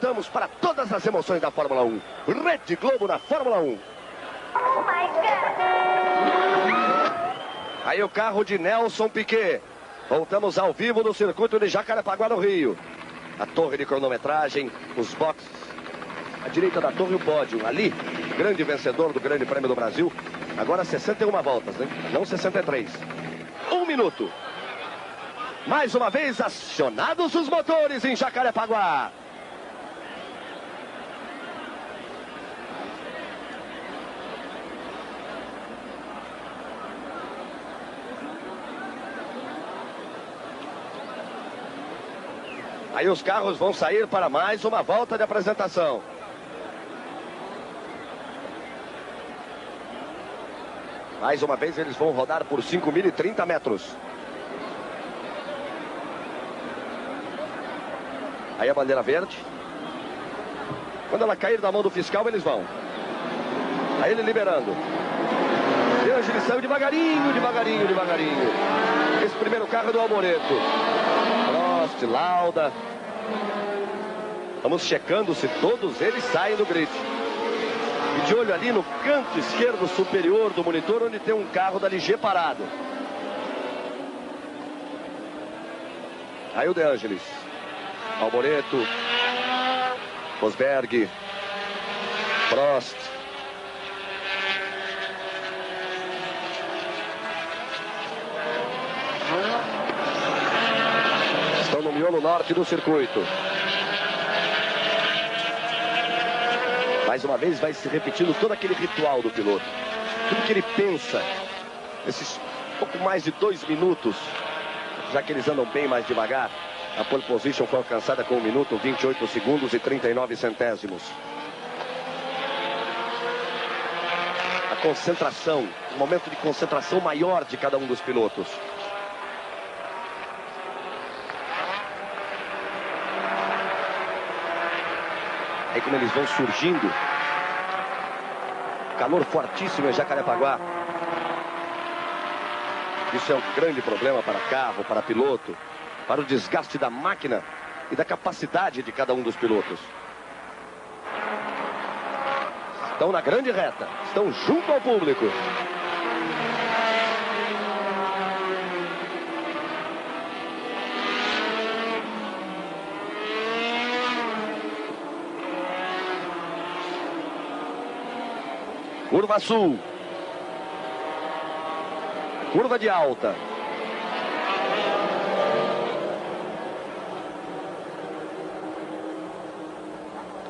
voltamos para todas as emoções da Fórmula 1. Rede Globo na Fórmula 1. Oh my God! Aí o carro de Nelson Piquet. Voltamos ao vivo no circuito de Jacarepaguá, no Rio. A torre de cronometragem, os boxes. À direita da torre o pódio. Ali, grande vencedor do Grande Prêmio do Brasil. Agora 61 voltas, né? Não 63. 1 minuto. Mais uma vez acionados os motores em Jacarepaguá. Aí os carros vão sair para mais uma volta de apresentação. Mais uma vez eles vão rodar por 5.030 metros. Aí a bandeira verde. Quando ela cair da mão do fiscal, eles vão. Aí ele liberando. De Angelis saiu devagarinho, devagarinho, devagarinho. Esse primeiro carro é do Alboreto. Prost, Lauda. Vamos checando se todos eles saem do grid. E de olho ali no canto esquerdo superior do monitor, onde tem um carro da Ligier parado. Aí o De Angelis. Alboreto. Rosberg. Prost. Estão no miolo norte do circuito. Mais uma vez vai se repetindo todo aquele ritual do piloto. Tudo que ele pensa. Esses pouco mais de 2 minutos. Já que eles andam bem mais devagar. A pole position foi alcançada com 1 minuto, 28 segundos e 39 centésimos. A concentração. Um momento de concentração maior de cada um dos pilotos. Aí como eles vão surgindo. Calor fortíssimo em Jacarepaguá. Isso é um grande problema para carro, para piloto. Para o desgaste da máquina e da capacidade de cada um dos pilotos. Estão na grande reta. Estão junto ao público. Curva sul. Curva de alta.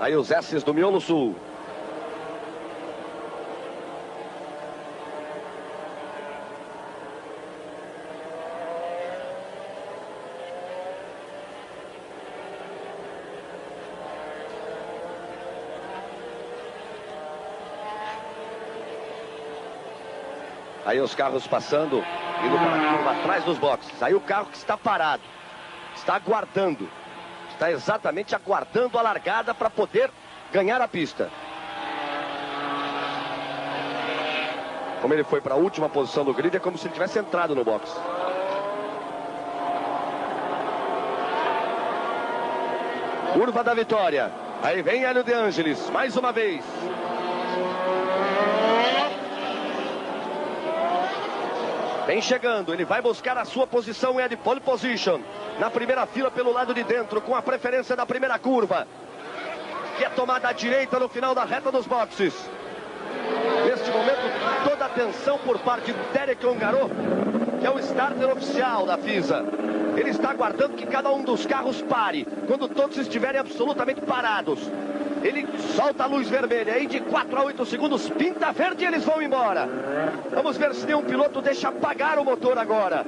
Aí os S's do miolo sul. Aí os carros passando, indo para a curva atrás dos boxes. Aí o carro que está parado, está aguardando. Está exatamente aguardando a largada para poder ganhar a pista. Como ele foi para a última posição do grid, é como se ele tivesse entrado no box. Curva da vitória. Aí vem Hélio De Angelis, mais uma vez. Vem chegando, ele vai buscar a sua posição, é de pole position. Na primeira fila pelo lado de dentro, com a preferência da primeira curva. Que é tomada à direita no final da reta dos boxes. Neste momento, toda a atenção por parte de Derek Ongaro, que é o starter oficial da FISA. Ele está aguardando que cada um dos carros pare, quando todos estiverem absolutamente parados. Ele solta a luz vermelha, aí de 4 a 8 segundos, pinta verde e eles vão embora. Vamos ver se nenhum piloto deixa apagar o motor agora.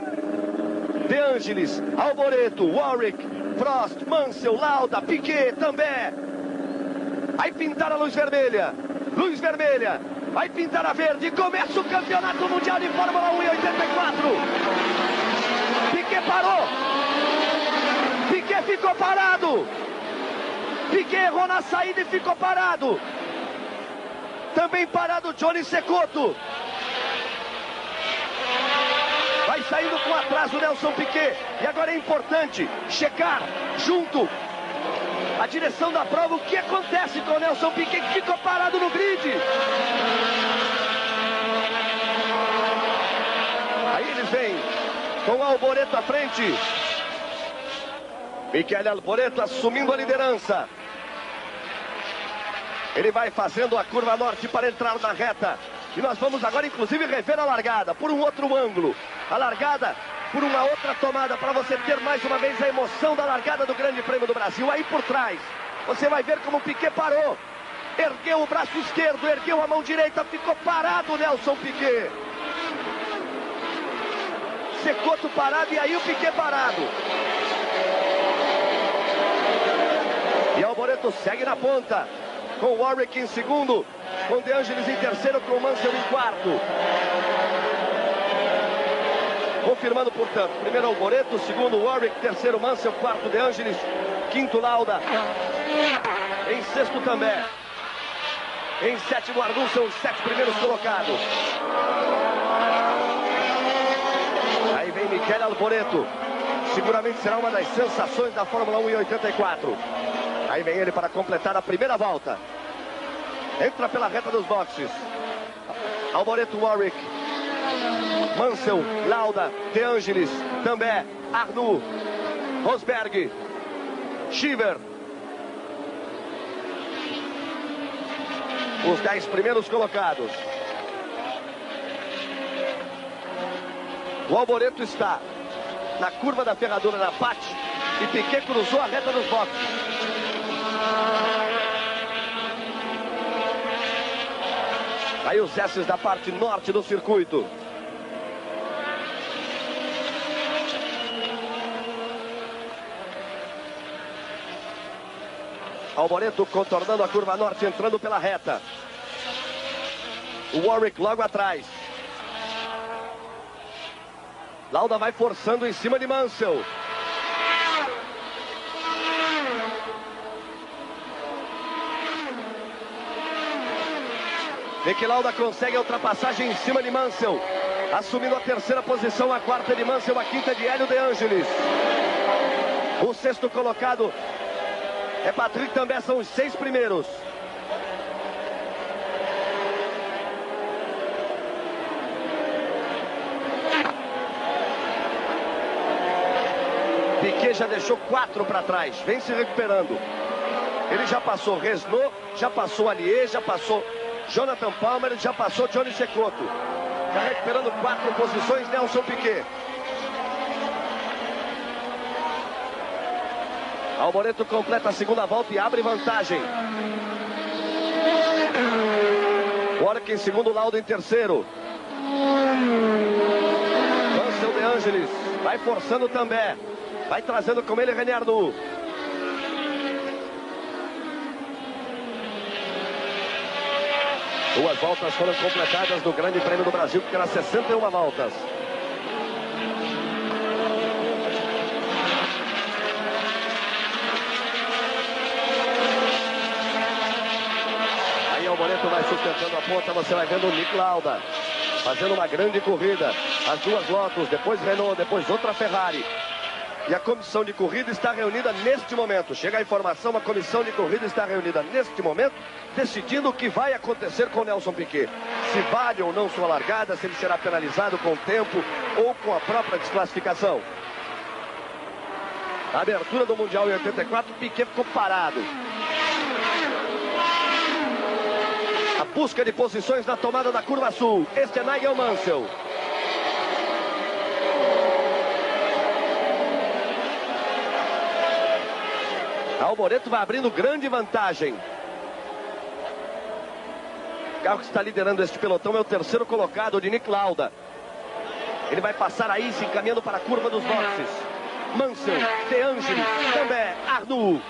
De Angelis, Alboreto, Warwick, Prost, Mansell, Lauda, Piquet também. Aí pintar a luz vermelha. Luz vermelha. Vai pintar a verde. Começa o campeonato mundial de Fórmula 1 em 84. Piquet parou. Piquet ficou parado. Piquet errou na saída e ficou parado. Também parado Johnny Cecotto. Vai saindo com atraso Nelson Piquet. E agora é importante checar junto a direção da prova. O que acontece com o Nelson Piquet, que ficou parado no grid? Aí eles vêm com o Alboreto à frente. Michele Alboreto assumindo a liderança. Ele vai fazendo a curva norte para entrar na reta. E nós vamos agora, inclusive, rever a largada por um outro ângulo. A largada por uma outra tomada, para você ter mais uma vez a emoção da largada do Grande Prêmio do Brasil. Aí por trás, você vai ver como o Piquet parou. Ergueu o braço esquerdo, ergueu a mão direita, ficou parado o Nelson Piquet. Secoto parado e aí o Piquet parado. E Alboreto segue na ponta, com o Warwick em segundo, com De Angelis em terceiro, com o Mansell em quarto. Confirmando, portanto, primeiro Alboreto, segundo Warwick, terceiro Mansell, quarto De Angelis, quinto Lauda, em sexto também. Em sétimo Arnoux, são os 7 primeiros colocados. Aí vem Michele Alboreto, seguramente será uma das sensações da Fórmula 1 em 84. Aí vem ele para completar a primeira volta. Entra pela reta dos boxes. Alboreto, Warwick, Mansell, Lauda, De Angelis, também Arnoux, Rosberg, Cheever. Os 10 primeiros colocados. O Alboreto está na curva da ferradura na Pate e Piquet cruzou a reta dos boxes. Aí os S's da parte norte do circuito. Alboreto contornando a curva norte, entrando pela reta. O Warwick logo atrás. Lauda vai forçando em cima de Mansell. Niki Lauda consegue a ultrapassagem em cima de Mansell, assumindo a terceira posição, a quarta de Mansell, a quinta de Hélio De Angelis. O sexto colocado é Patrick também, são os 6 primeiros. Piquet já deixou 4 para trás, vem se recuperando. Ele já passou Renault, já passou Allier, já passou Jonathan Palmer, já passou Johnny Cecotto. Está recuperando 4 posições, Nelson Piquet. Alboreto completa a segunda volta e abre vantagem. Warwick em segundo, Lauda em terceiro. Mansell, De Angelis, vai forçando também. Vai trazendo com ele René Arnoux. Duas voltas foram completadas no Grande Prêmio do Brasil, que terá 61 voltas. Aí Alboreto vai sustentando a ponta, você vai vendo o Nick Lauda fazendo uma grande corrida. As duas Lotus, depois Renault, depois outra Ferrari. E a comissão de corrida está reunida neste momento. Chega a informação, a comissão de corrida está reunida neste momento, decidindo o que vai acontecer com o Nelson Piquet. Se vale ou não sua largada, se ele será penalizado com o tempo ou com a própria desclassificação. A abertura do Mundial em 84, Piquet ficou parado. A busca de posições na tomada da curva sul. Este é Nigel Mansell. Alboreto vai abrindo grande vantagem. O carro que está liderando este pelotão é o terceiro colocado, de Nick Lauda. Ele vai passar aí, se encaminhando para a curva dos boxes. Mansell, De Angelis, também Arnoux.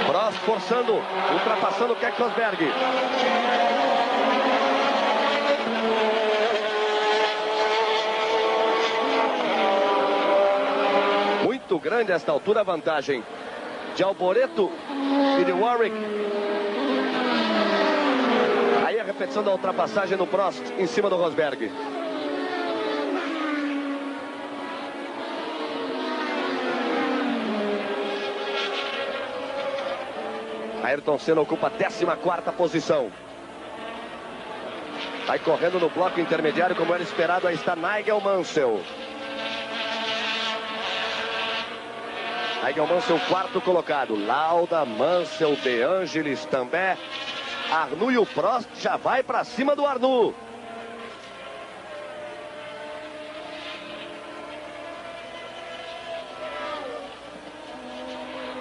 Prost forçando, ultrapassando o Keck Rosberg. Muito grande a esta altura a vantagem de Alboreto e de Warwick. Aí a repetição da ultrapassagem no Prost em cima do Rosberg. Ayrton Senna ocupa a 14ª posição. Vai correndo no bloco intermediário, como era esperado. Aí está Nigel Mansell. Nigel Mansell, 4º colocado. Lauda, Mansell, De Angelis também. Arnoux e o Prost já vai para cima do Arnoux.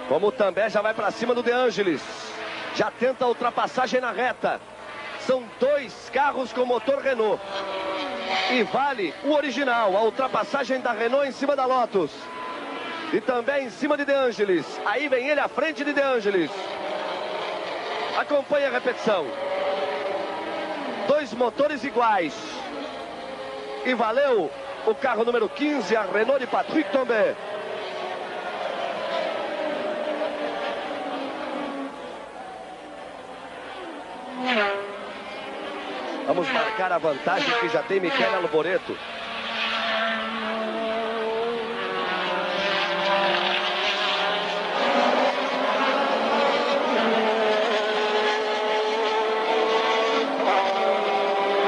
Como também já vai para cima do De Angelis. Já tenta a ultrapassagem na reta. São 2 carros com motor Renault. E vale o original, a ultrapassagem da Renault em cima da Lotus. E também em cima de De Angelis. Aí vem ele à frente de De Angelis. Acompanhe a repetição. 2 motores iguais. E valeu o carro número 15, a Renault de Patrick Tambay. Vamos marcar a vantagem que já tem Michele Alboreto.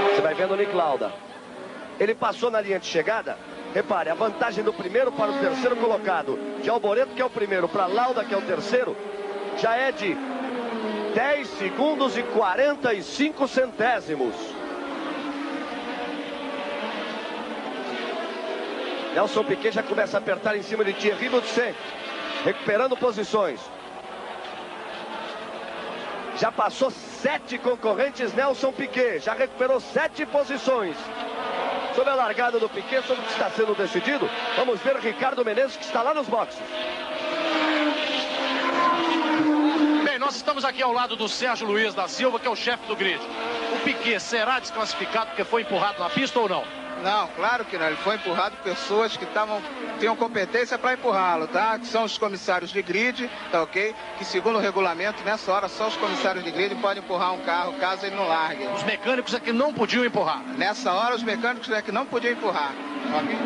Você vai vendo o Nick Lauda. Ele passou na linha de chegada. Repare, a vantagem do primeiro para o terceiro colocado, de Alboreto, que é o primeiro, para Lauda, que é o terceiro, já é de 10 segundos e 45 centésimos. Nelson Piquet já começa a apertar em cima de Thierry Boutsen, recuperando posições. Já passou 7 concorrentes Nelson Piquet, já recuperou 7 posições. Sobre a largada do Piquet, sobre o que está sendo decidido, vamos ver Ricardo Menezes, que está lá nos boxes. Nós estamos aqui ao lado do Sérgio Luiz da Silva, que é o chefe do grid. O Piquet será desclassificado porque foi empurrado na pista ou não? Não, claro que não. Ele foi empurrado por pessoas que tinham competência para empurrá-lo, tá? Que são os comissários de grid, tá ok? Que segundo o regulamento, nessa hora, só os comissários de grid podem empurrar um carro caso ele não largue. Os mecânicos é que não podiam empurrar. Nessa hora, os mecânicos é que não podiam empurrar, ok?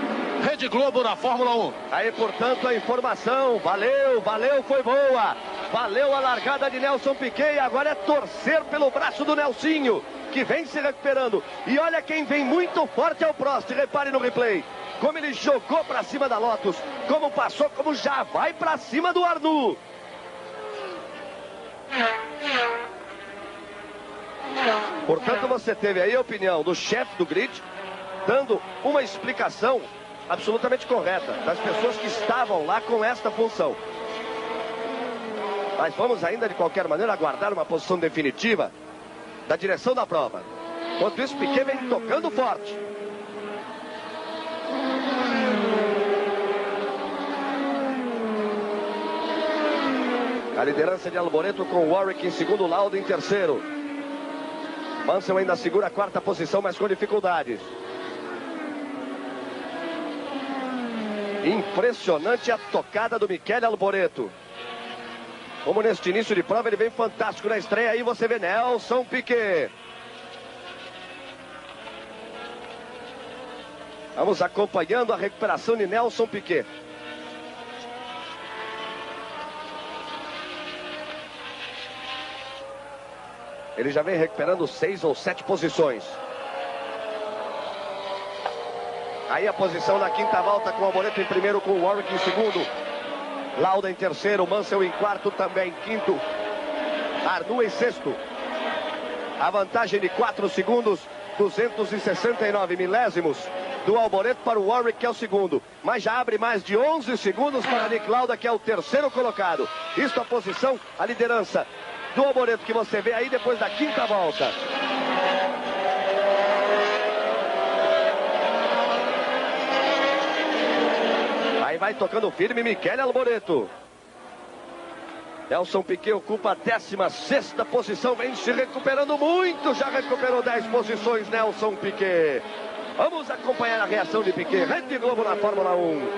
Rede Globo na Fórmula 1. Aí, portanto, a informação. Valeu, foi boa. Valeu a largada de Nelson Piquet. E agora é torcer pelo braço do Nelsinho, que vem se recuperando. E olha quem vem muito forte é o Prost. Repare no replay. Como ele jogou para cima da Lotus. Como passou, como já vai para cima do Arnoux. Portanto, você teve aí a opinião do chefe do grid, dando uma explicação absolutamente correta das pessoas que estavam lá com esta função. Mas vamos ainda, de qualquer maneira, aguardar uma posição definitiva da direção da prova. Enquanto isso, Piquet vem tocando forte. A liderança de Alboreto com Warwick em segundo, Lauda em terceiro. Mansell ainda segura a 4ª posição, mas com dificuldades. Impressionante a tocada do Michele Alboreto. Como neste início de prova ele vem fantástico na estreia. Aí você vê Nelson Piquet. Vamos acompanhando a recuperação de Nelson Piquet. Ele já vem recuperando 6 ou 7 posições. Aí a posição na 5ª volta com o Alboreto em primeiro, com o Warwick em segundo. Lauda em terceiro, Mansell em quarto, também em 5º. Arnoux em 6º. A vantagem de 4 segundos, 269 milésimos do Alboreto para o Warwick, que é o segundo. Mas já abre mais de 11 segundos para Nick Lauda, que é o terceiro colocado. Isto a posição, a liderança do Alboreto, que você vê aí depois da 5ª volta. Aí vai tocando firme Michele Alboreto. Nelson Piquet ocupa a 16ª posição, vem se recuperando muito, já recuperou 10 posições Nelson Piquet. Vamos acompanhar a reação de Piquet. Rede Globo na Fórmula 1.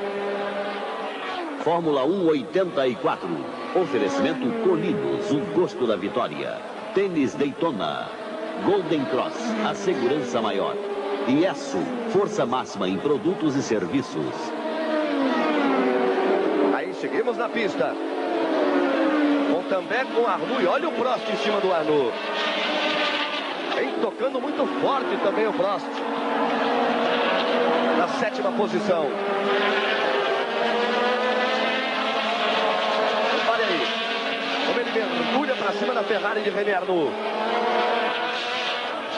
Fórmula 1 84. Oferecimento Colinos, o gosto da vitória. Tênis Daytona. Golden Cross, a segurança maior. Iesu, força máxima em produtos e serviços. Aí seguimos na pista. também com Arnoux. E olha o Prost em cima do Arnoux. Vem tocando muito forte também o Prost. Na 7ª posição. Olha aí. Como ele mergulha para cima da Ferrari de René Arnoux.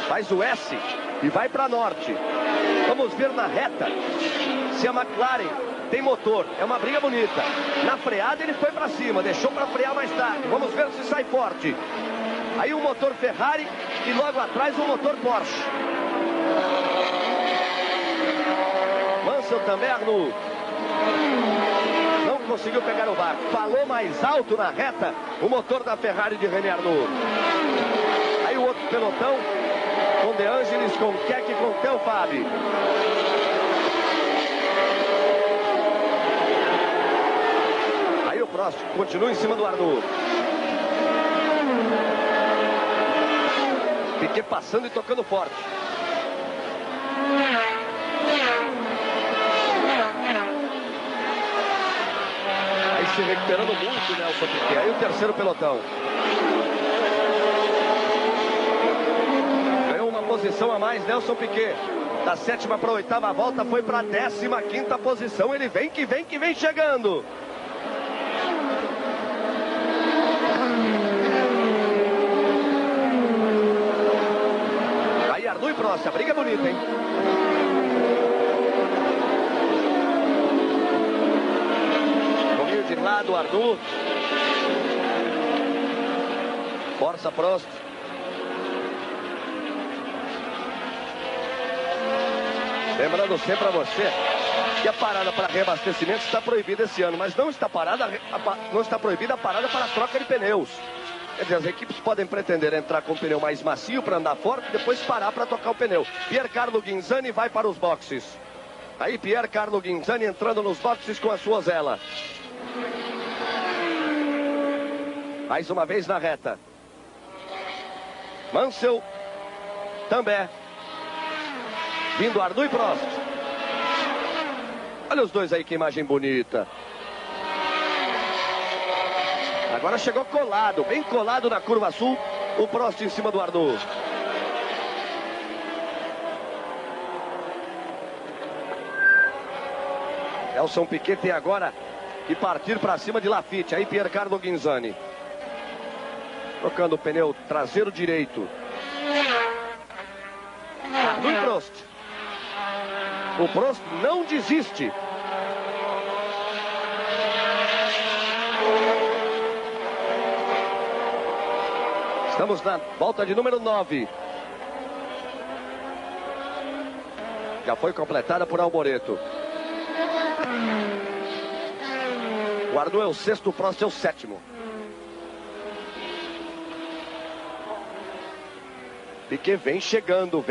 Faz o S e vai para norte. Vamos ver na reta se a McLaren tem motor. É uma briga bonita. Na freada ele foi para cima, deixou para frear mais tarde. Vamos ver se sai forte. Aí o motor Ferrari e logo atrás o motor Porsche. Mansell também, Arnoux. Não conseguiu pegar o barco. Falou mais alto na reta o motor da Ferrari de René Arnoux. Aí o outro pelotão com De Angelis, com Keck e com Theo Fabi. Aí o Prost continua em cima do Arnoux. Piquet passando e tocando forte. Aí se recuperando muito, Nelson Piquet. Aí o terceiro pelotão. Ganhou uma posição a mais, Nelson Piquet. Da 7ª para a 8ª volta, foi para a 15ª posição. Ele vem que vem chegando. Arnoux e Prost, a briga é bonita, hein? Comigo de lado, Arnoux. Força Prost. Lembrando sempre a você que a parada para reabastecimento está proibida esse ano, mas não está proibida a parada para a troca de pneus. Quer dizer, as equipes podem pretender entrar com o pneu mais macio para andar forte e depois parar para tocar o pneu. Piercarlo Ghinzani vai para os boxes. Aí Piercarlo Ghinzani entrando nos boxes com a sua Zela. Mais uma vez na reta. Mansell também. Vindo Arnoux e Prost. Olha os dois aí, que imagem bonita. Agora chegou colado, bem colado na curva sul, o Prost em cima do Arnoux. Nelson Piquet tem agora que partir para cima de Laffite. Aí Piercarlo Ghinzani. Trocando o pneu traseiro direito. Arnoux e Prost. O Prost não desiste. Estamos na volta de número 9. Já foi completada por Alboreto. O Arnoux é o 6º, o Prost é o 7º. Piquet vem chegando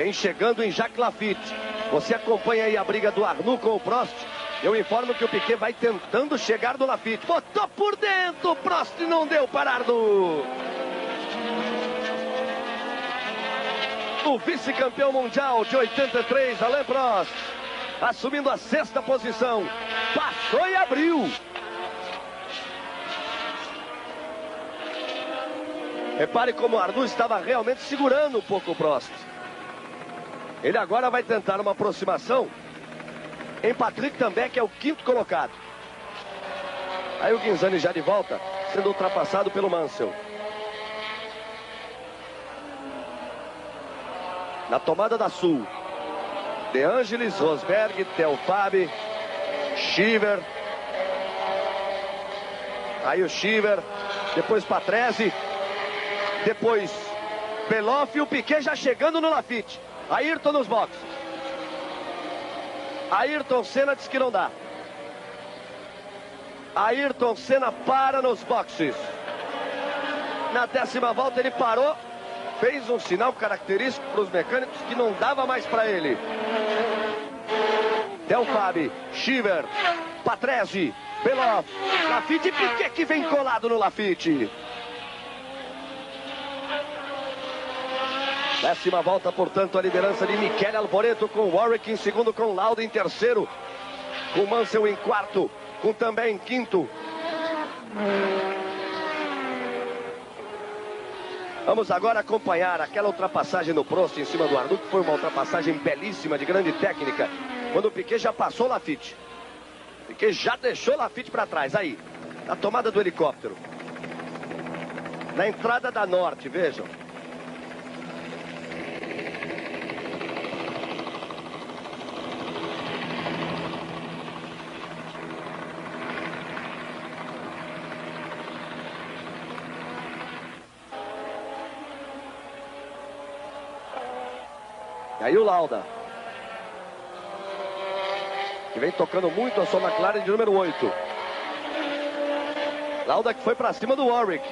em Jacques Laffite. Você acompanha aí a briga do Arnoux com o Prost. Eu informo que o Piquet vai tentando chegar no Laffite. Botou por dentro, o Prost não deu para Arnoux. O vice-campeão mundial de 83, Alain Prost, assumindo a 6ª posição. Passou e abriu. Repare como o Arnoux estava realmente segurando um pouco o Prost. Ele agora vai tentar uma aproximação em Patrick também, que é o 5º colocado. Aí o Ghinzani já de volta, sendo ultrapassado pelo Mansell. Na tomada da Sul, De Angelis, Rosberg, Theo Fabi, Cheever. Aí o Cheever, depois Patrese, depois Beloff e o Piquet já chegando no Laffite. Ayrton nos boxes. Ayrton Senna diz que não dá. Ayrton Senna para nos boxes. Na 10ª volta ele parou. Fez um sinal característico para os mecânicos que não dava mais para ele. Theo Fabi, Cheever, Patrese, Beloff, Laffite e Piquet que vem colado no Laffite. 10ª volta, portanto, a liderança de Michele Alboreto com Warwick em segundo, com Lauda em terceiro, com Mansell em quarto, com também em quinto Vamos agora acompanhar aquela ultrapassagem no Prost em cima do Arnoux, que foi uma ultrapassagem belíssima, de grande técnica, quando o Piquet já passou o Lafite. Piquet já deixou o Lafite para trás, aí, na tomada do helicóptero. Na entrada da Norte, vejam. E aí o Lauda, que vem tocando muito a sua McLaren de número 8. Lauda que foi para cima do Warwick.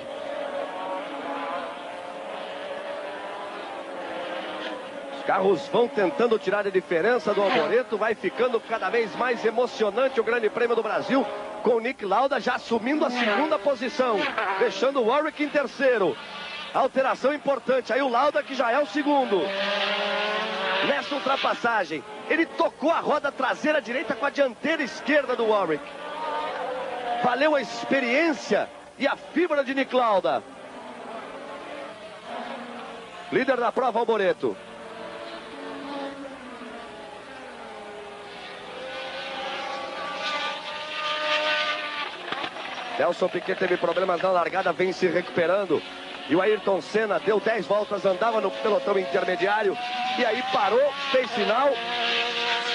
Os carros vão tentando tirar a diferença do Alboreto. Vai ficando cada vez mais emocionante o Grande Prêmio do Brasil, com o Nick Lauda já assumindo a segunda posição, deixando o Warwick em terceiro. Alteração importante, aí o Lauda que já é o segundo. Nessa ultrapassagem, ele tocou a roda traseira direita com a dianteira esquerda do Warwick. Valeu a experiência e a fibra de Nick Lauda. Líder da prova, Alboreto. Nelson Piquet teve problemas na largada, vem se recuperando. E o Ayrton Senna deu 10 voltas, andava no pelotão intermediário. E aí parou, fez sinal,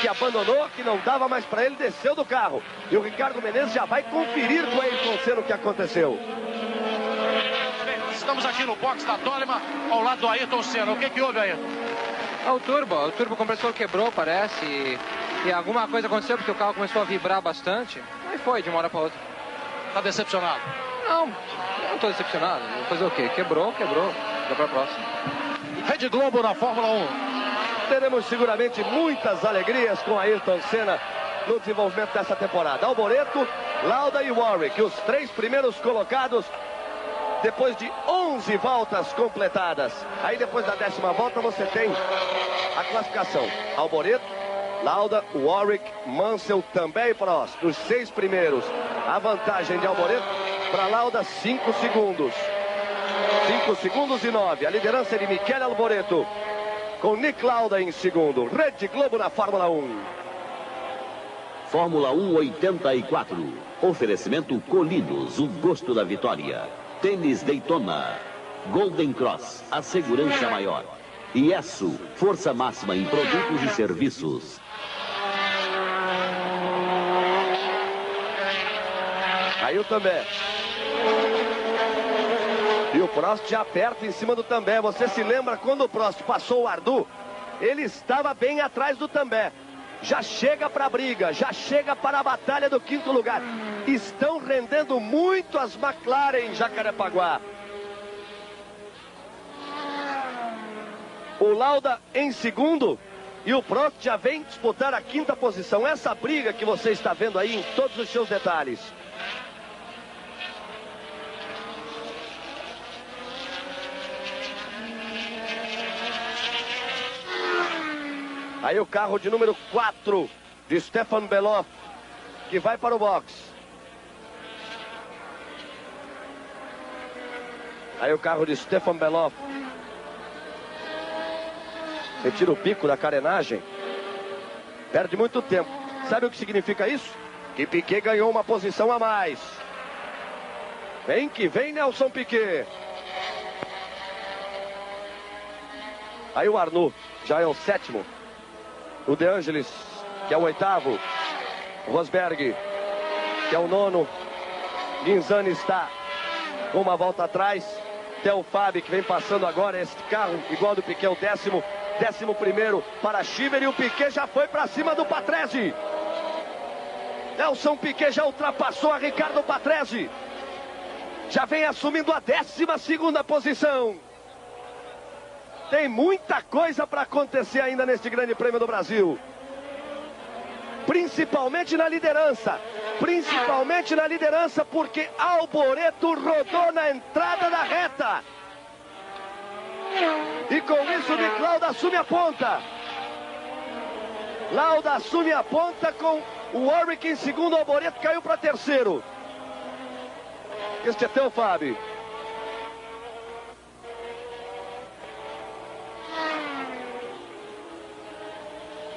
que abandonou, que não dava mais para ele, desceu do carro. E o Ricardo Menezes já vai conferir com o Ayrton Senna o que aconteceu. Bem, nós estamos aqui no box da Toleman, ao lado do Ayrton Senna. O que houve, Ayrton? O turbo compressor quebrou, parece. E alguma coisa aconteceu porque o carro começou a vibrar bastante. Aí foi, de uma hora para outra. Tá decepcionado? Não, eu não tô decepcionado. Vou fazer o quê? Quebrou. Dá pra próxima. Rede Globo na Fórmula 1. Teremos seguramente muitas alegrias com Ayrton Senna no desenvolvimento dessa temporada. Alboreto, Lauda e Warwick, os 3 primeiros colocados depois de 11 voltas completadas. Aí depois da 10ª volta você tem a classificação. Alboreto, Lauda, Warwick, Mansell, também Prost. Os 6 primeiros. A vantagem de Alboreto para Lauda, 5 segundos. 5 segundos e 9. A liderança é de Michele Alboreto, com Nick Lauda em segundo. Rede Globo na Fórmula 1. Fórmula 1 84. Oferecimento Colinos, o gosto da vitória. Tênis Daytona. Golden Cross, a segurança maior. IESO, força máxima em produtos e serviços. Aí o També. E o Prost já perto em cima do També. Você se lembra quando o Prost passou o Arnoux? Ele estava bem atrás do També. Já chega para a briga, já chega para a batalha do 5º lugar. Estão rendendo muito as McLaren em Jacarepaguá. O Lauda em segundo e o Prost já vem disputar a 5ª posição. Essa briga que você está vendo aí em todos os seus detalhes. Aí o carro de número 4 de Stefan Beloff, que vai para o box. Aí o carro de Stefan Beloff. Retira o bico da carenagem. Perde muito tempo. Sabe o que significa isso? Que Piquet ganhou uma posição a mais. Vem que vem Nelson Piquet. Aí o Arnoux já é o 7º. O De Angelis, que é o 8º. O Rosberg, que é o 9º. Guinzani está com uma volta atrás. Theo Fabi, que vem passando agora. Este carro, igual do Piquet, o 10º. 11º para Schieber. E o Piquet já foi para cima do Patrese. Nelson Piquet já ultrapassou a Ricardo Patrese. Já vem assumindo a 12ª posição. Tem muita coisa para acontecer ainda neste Grande Prêmio do Brasil. Principalmente na liderança. Principalmente na liderança, porque Alboreto rodou na entrada da reta. E com isso, Nick Lauda assume a ponta. Lauda assume a ponta com o Warwick em segundo. Alboreto caiu para terceiro. Este é Theo Fabi.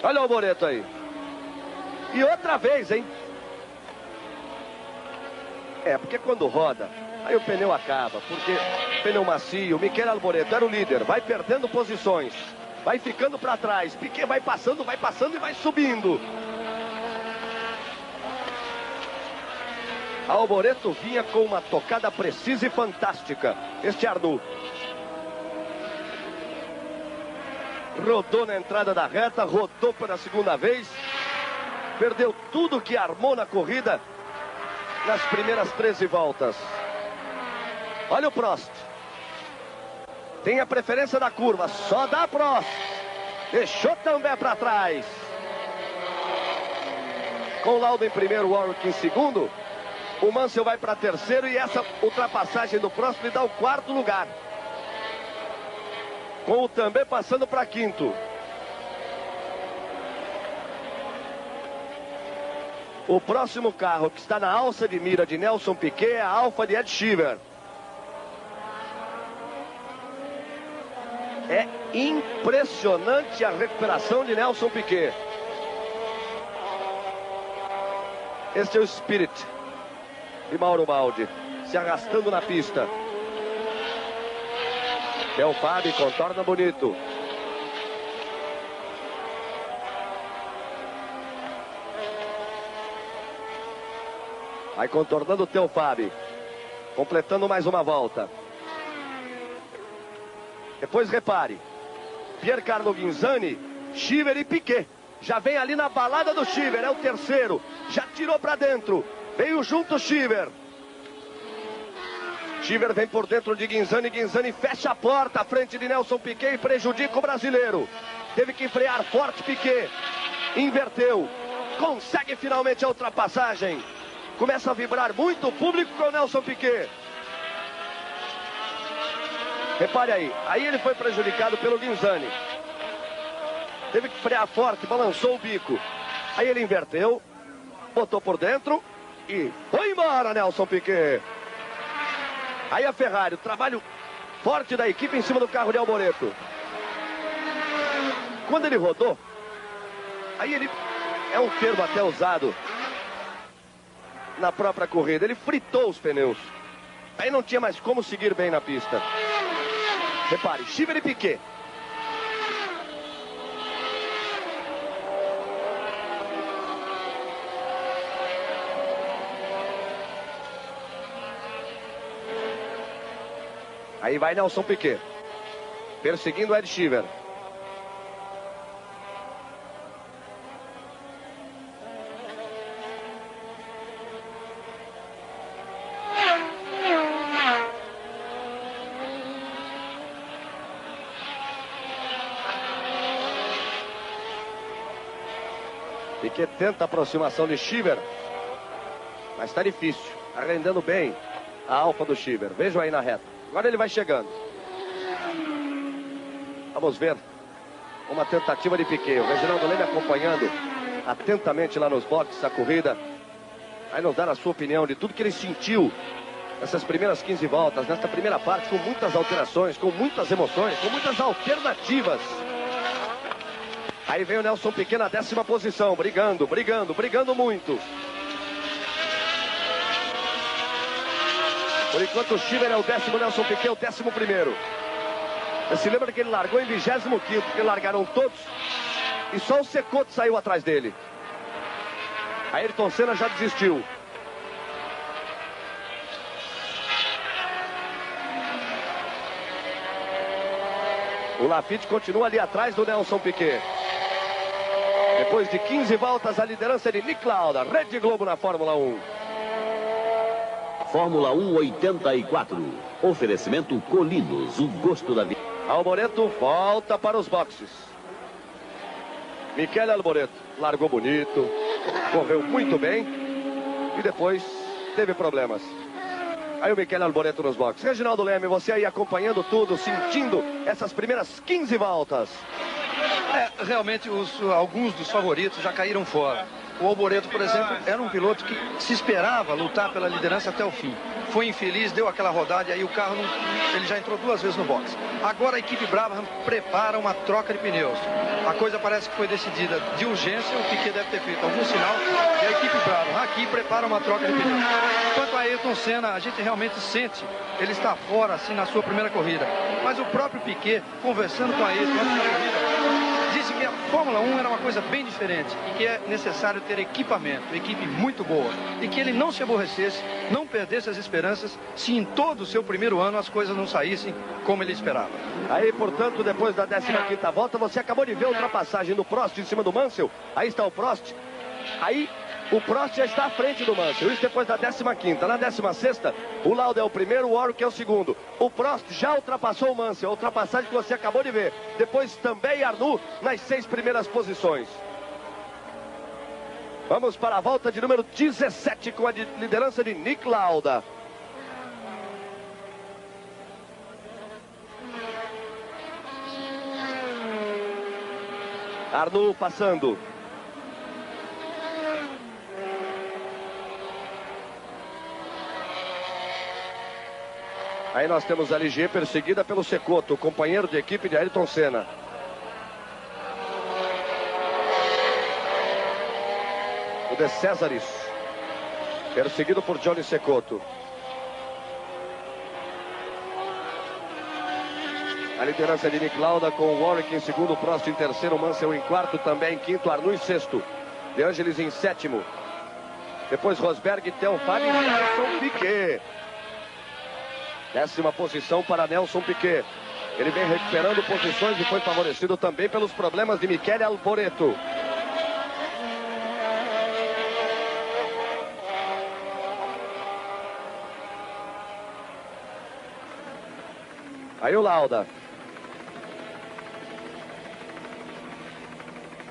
Olha o Alboreto aí. E outra vez, hein? Porque quando roda, aí o pneu acaba. Porque pneu macio, Michele Alboreto era o líder. Vai perdendo posições. Vai ficando para trás. Piquet vai passando e vai subindo. Alboreto vinha com uma tocada precisa e fantástica. Este Arnoux. Rodou na entrada da reta, rodou pela segunda vez. Perdeu tudo que armou na corrida nas primeiras 13 voltas. Olha o Prost. Tem a preferência da curva, só dá Prost. Deixou também para trás. Com Lauda em primeiro, Warwick em segundo. O Mansell vai para terceiro e essa ultrapassagem do Prost lhe dá o quarto lugar. Com o também passando para quinto. O próximo carro que está na alça de mira de Nelson Piquet é a Alfa de Ed Sheever. É impressionante a recuperação de Nelson Piquet. Este é o Spirit de Mauro Baldi, se arrastando na pista. Del Fabi contorna bonito. Vai contornando o Del Fabi, completando mais uma volta. Depois repare, Piercarlo Ghinzani, Sheever e Piquet. Já vem ali na balada do Sheever, é o terceiro. Já tirou para dentro, veio junto o Sheever. Sheever vem por dentro de Ghinzani, Ghinzani fecha a porta à frente de Nelson Piquet e prejudica o brasileiro. Teve que frear forte Piquet, inverteu, consegue finalmente a ultrapassagem. Começa a vibrar muito o público com o Nelson Piquet. Repare aí ele foi prejudicado pelo Ghinzani. Teve que frear forte, balançou o bico. Aí ele inverteu, botou por dentro e foi embora Nelson Piquet. Aí a Ferrari, o trabalho forte da equipe em cima do carro de Alboreto. Quando ele rodou, aí ele, é um termo até usado na própria corrida, ele fritou os pneus. Aí não tinha mais como seguir bem na pista. Repare, Sheever e Piquet. Aí vai Nelson Piquet, perseguindo Ed Sheever. Piquet tenta a aproximação de Sheever, mas está difícil, está rendendo bem a Alfa do Sheever. Vejam aí na reta. Agora ele vai chegando. Vamos ver uma tentativa de Piquet. O Reginaldo Leme acompanhando atentamente lá nos boxes a corrida. Vai nos dar a sua opinião de tudo que ele sentiu nessas primeiras 15 voltas, nesta primeira parte, com muitas alterações, com muitas emoções, com muitas alternativas. Aí vem o Nelson Piquet na 10ª posição, brigando muito. Por enquanto o Sheever é o 10º, Nelson Piquet é o 11º. Você se lembra que ele largou em 25º, porque largaram todos e só o Cecotto saiu atrás dele. Ayrton Senna já desistiu. O Lafitte continua ali atrás do Nelson Piquet. Depois de 15 voltas, a liderança é de Nick Lauda, Rede Globo na Fórmula 1. Fórmula 1 84. Oferecimento Colinos, o gosto da vida. Alboreto volta para os boxes. Michele Alboreto largou bonito, correu muito bem e depois teve problemas. Aí o Michele Alboreto nos boxes. Reginaldo Leme, você aí acompanhando tudo, sentindo essas primeiras 15 voltas. Realmente alguns dos favoritos já caíram fora. O Alboreto, por exemplo, era um piloto que se esperava lutar pela liderança até o fim. Foi infeliz, deu aquela rodada e aí o carro ele já entrou 2 vezes no box. Agora a equipe Brabham prepara uma troca de pneus. A coisa parece que foi decidida de urgência, o Piquet deve ter feito algum sinal e a equipe Brabham aqui prepara uma troca de pneus. Quanto a Ayrton Senna, a gente realmente sente, ele está fora assim na sua primeira corrida. Mas o próprio Piquet, conversando com a Ayrton antes da corrida, disse que a Fórmula 1 era uma coisa bem diferente e que é necessário ter equipamento, equipe muito boa, e que ele não se aborrecesse, não perdesse as esperanças se em todo o seu primeiro ano as coisas não saíssem como ele esperava. Aí, portanto, depois da 15ª volta, você acabou de ver a ultrapassagem do Prost em cima do Mansell. Aí está o Prost. Aí o Prost já está à frente do Mansell. Isso depois da 15ª. Na 16ª, o Lauda é o primeiro, o Warwick é o segundo. O Prost já ultrapassou o Mansell. A ultrapassagem que você acabou de ver. Depois também Arnoux nas 6 primeiras posições. Vamos para a volta de número 17 com a liderança de Nick Lauda. Arnoux passando. Aí nós temos a Ligier perseguida pelo Cecotto, companheiro de equipe de Ayrton Senna. O De Cesaris, perseguido por Johnny Cecotto. A liderança de Nick Lauda com o Warwick em segundo, Prost em terceiro, Mansell em quarto, também em quinto, Arnoux em sexto, De Angelis em sétimo. Depois Rosberg, Théophile e Nelson Piquet. 10ª posição para Nelson Piquet. Ele vem recuperando posições e foi favorecido também pelos problemas de Michele Alboreto. Aí o Lauda.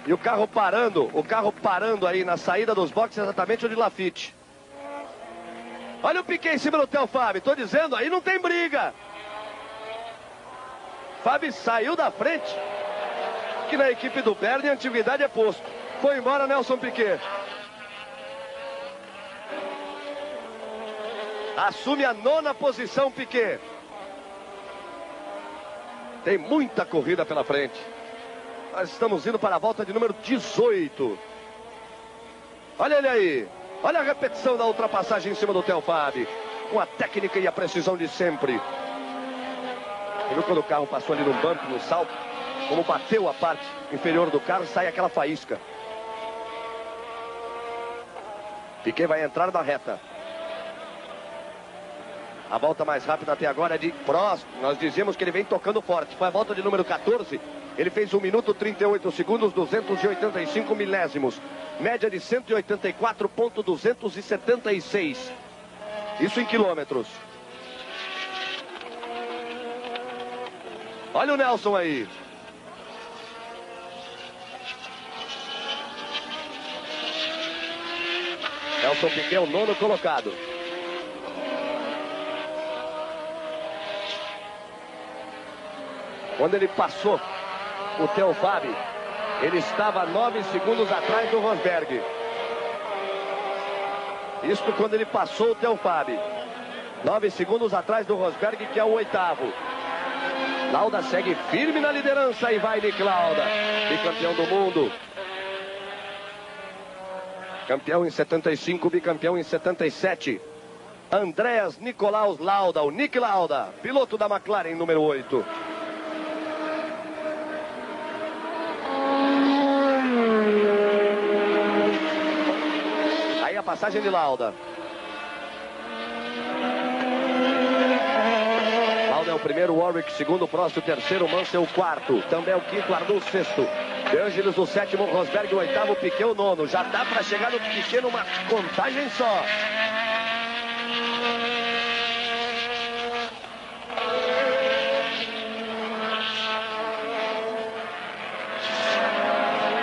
E o carro parando aí na saída dos boxes, exatamente onde Lafitte. Olha o Piquet em cima do Théophile. Tô dizendo, aí não tem briga. Fábio saiu da frente. Que na equipe do Bernie a antiguidade é posto. Foi embora Nelson Piquet. Assume a 9ª posição Piquet. Tem muita corrida pela frente. Nós estamos indo para a volta de número 18. Olha ele aí. Olha a repetição da ultrapassagem em cima do Théophile. Com a técnica e a precisão de sempre. Você viu quando o carro passou ali no bump, no salto? Como bateu a parte inferior do carro, sai aquela faísca. Piquet vai entrar na reta. A volta mais rápida até agora é de Prost. Nós dizíamos que ele vem tocando forte. Foi a volta de número 14. Ele fez 1 minuto 38 segundos, 285 milésimos. Média de 184,276. Isso em quilômetros. Olha o Nelson aí. Nelson Piquet, o 9º colocado. Quando ele passou o Théophile, ele estava 9 segundos atrás do Rosberg. Isto quando ele passou o Théophile. 9 segundos atrás do Rosberg, que é o 8º. Lauda segue firme na liderança e vai Nick Lauda, bicampeão do mundo. Campeão em 75, bicampeão em 77. Andreas Nicolaus Lauda, o Nick Lauda, piloto da McLaren número 8. Aí a passagem de Lauda. Lauda é o primeiro, Warwick segundo, Prost o terceiro, Mansell o quarto, também o quinto, Arnoux o sexto, De Angelis o sétimo, Rosberg o oitavo, Piquet o nono. Já dá para chegar no Piquet numa contagem só.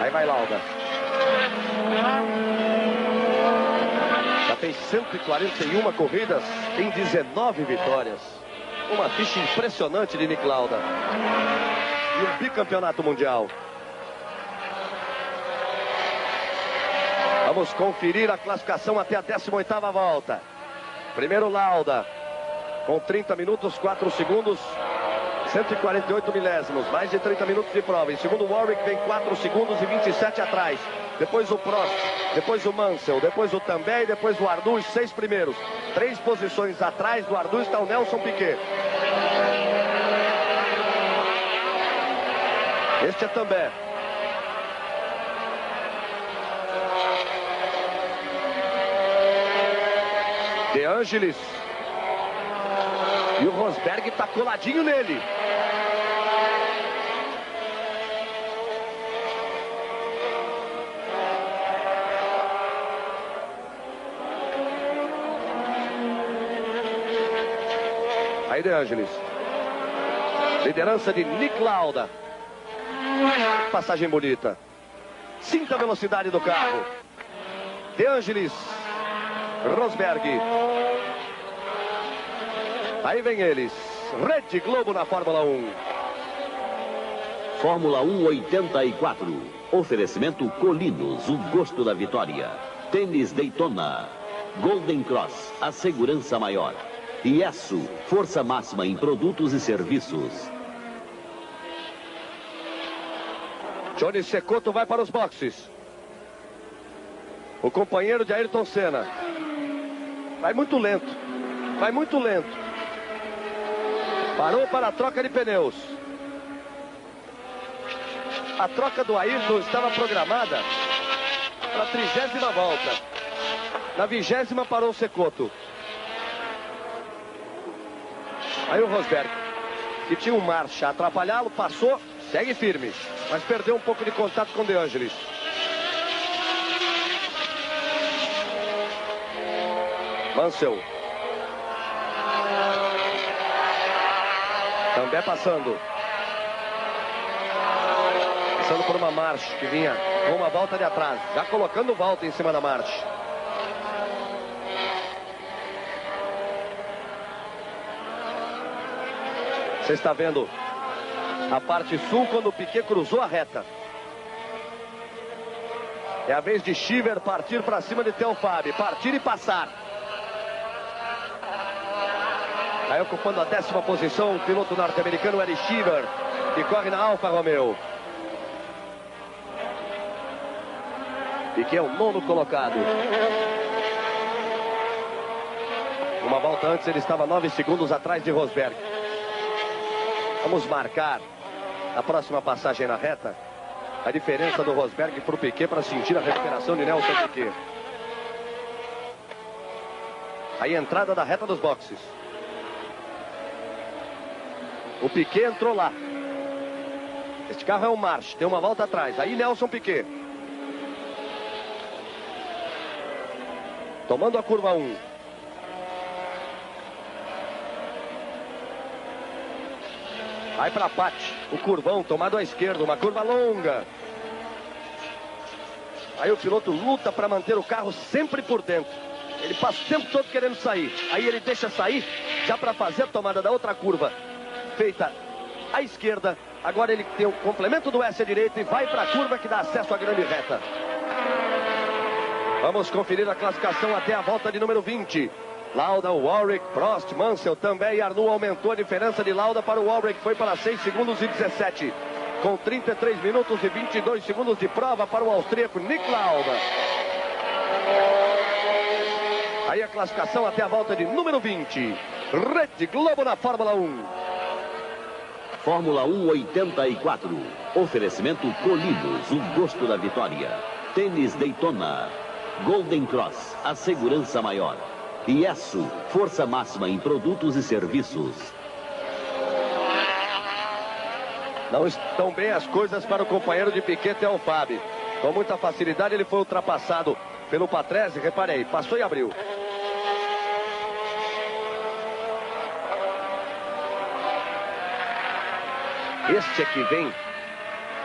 Aí vai Lauda. Já fez 141 corridas, tem 19 vitórias. Uma ficha impressionante de Nick Lauda. E um bicampeonato mundial. Vamos conferir a classificação até a 18ª volta. Primeiro Lauda, com 30 minutos, 4 segundos, 148 milésimos, mais de 30 minutos de prova. Em segundo, o Warwick vem 4 segundos e 27 atrás. Depois o Prost, depois o Mansell, depois o Tambay, depois o Arnoux, os 6 primeiros. 3 posições atrás do Arnoux está o Nelson Piquet. Este é Tambay. De Angelis. E o Rosberg está coladinho nele. Aí De Angelis. Liderança de Nick Lauda. Passagem bonita. Sinta a velocidade do carro. De Angelis. Rosberg. Aí vem eles. Rede Globo na Fórmula 1. Fórmula 1 84. Oferecimento Colinos, o gosto da vitória. Tênis Daytona. Golden Cross, a segurança maior. Iesu, força máxima em produtos e serviços. Johnny Cecotto vai para os boxes. O companheiro de Ayrton Senna. Vai muito lento. Vai muito lento. Parou para a troca de pneus. A troca do Ayrton estava programada para a 30ª volta. Na 20ª parou o Cecotto. Aí o Rosberg, que tinha um marcha a atrapalhá-lo, passou, segue firme. Mas perdeu um pouco de contato com De Angelis. Mansell. Também passando. Passando por uma marcha que vinha com uma volta de atrás. Já colocando volta em cima da marcha. Você está vendo a parte sul quando o Piquet cruzou a reta. É a vez de Cheever partir para cima de Theo Fabi. Partir e passar. Aí ocupando a 10ª posição, o piloto norte-americano Eric Cheever, que corre na Alfa Romeo. Piquet é o 9º colocado. Uma volta antes ele estava 9 segundos atrás de Rosberg. Vamos marcar a próxima passagem na reta. A diferença do Rosberg para o Piquet para sentir a recuperação de Nelson Piquet. Aí a entrada da reta dos boxes. O Piquet entrou lá. Este carro é um March, tem uma volta atrás. Aí Nelson Piquet. Tomando a curva 1. Vai para Patti, o curvão tomado à esquerda, uma curva longa. Aí o piloto luta para manter o carro sempre por dentro. Ele passa o tempo todo querendo sair. Aí ele deixa sair já para fazer a tomada da outra curva. Feita à esquerda. Agora ele tem o complemento do S à direita e vai para a curva que dá acesso à grande reta. Vamos conferir a classificação até a volta de número 20. Lauda, Warwick, Prost, Mansell também. Arnoux aumentou a diferença de Lauda para o Warwick. Foi para 6 segundos e 17. Com 33 minutos e 22 segundos de prova para o austríaco Nick Lauda. Aí a classificação até a volta de número 20. Rede Globo na Fórmula 1. Fórmula 1 84. Oferecimento Colinos, o gosto da vitória. Tênis Daytona. Golden Cross, a segurança maior. Iesu, força máxima em produtos e serviços. Não estão bem as coisas para o companheiro de Piquet, Theo Fabi. Com muita facilidade ele foi ultrapassado pelo Patrese. Reparei, passou e abriu. Este é que vem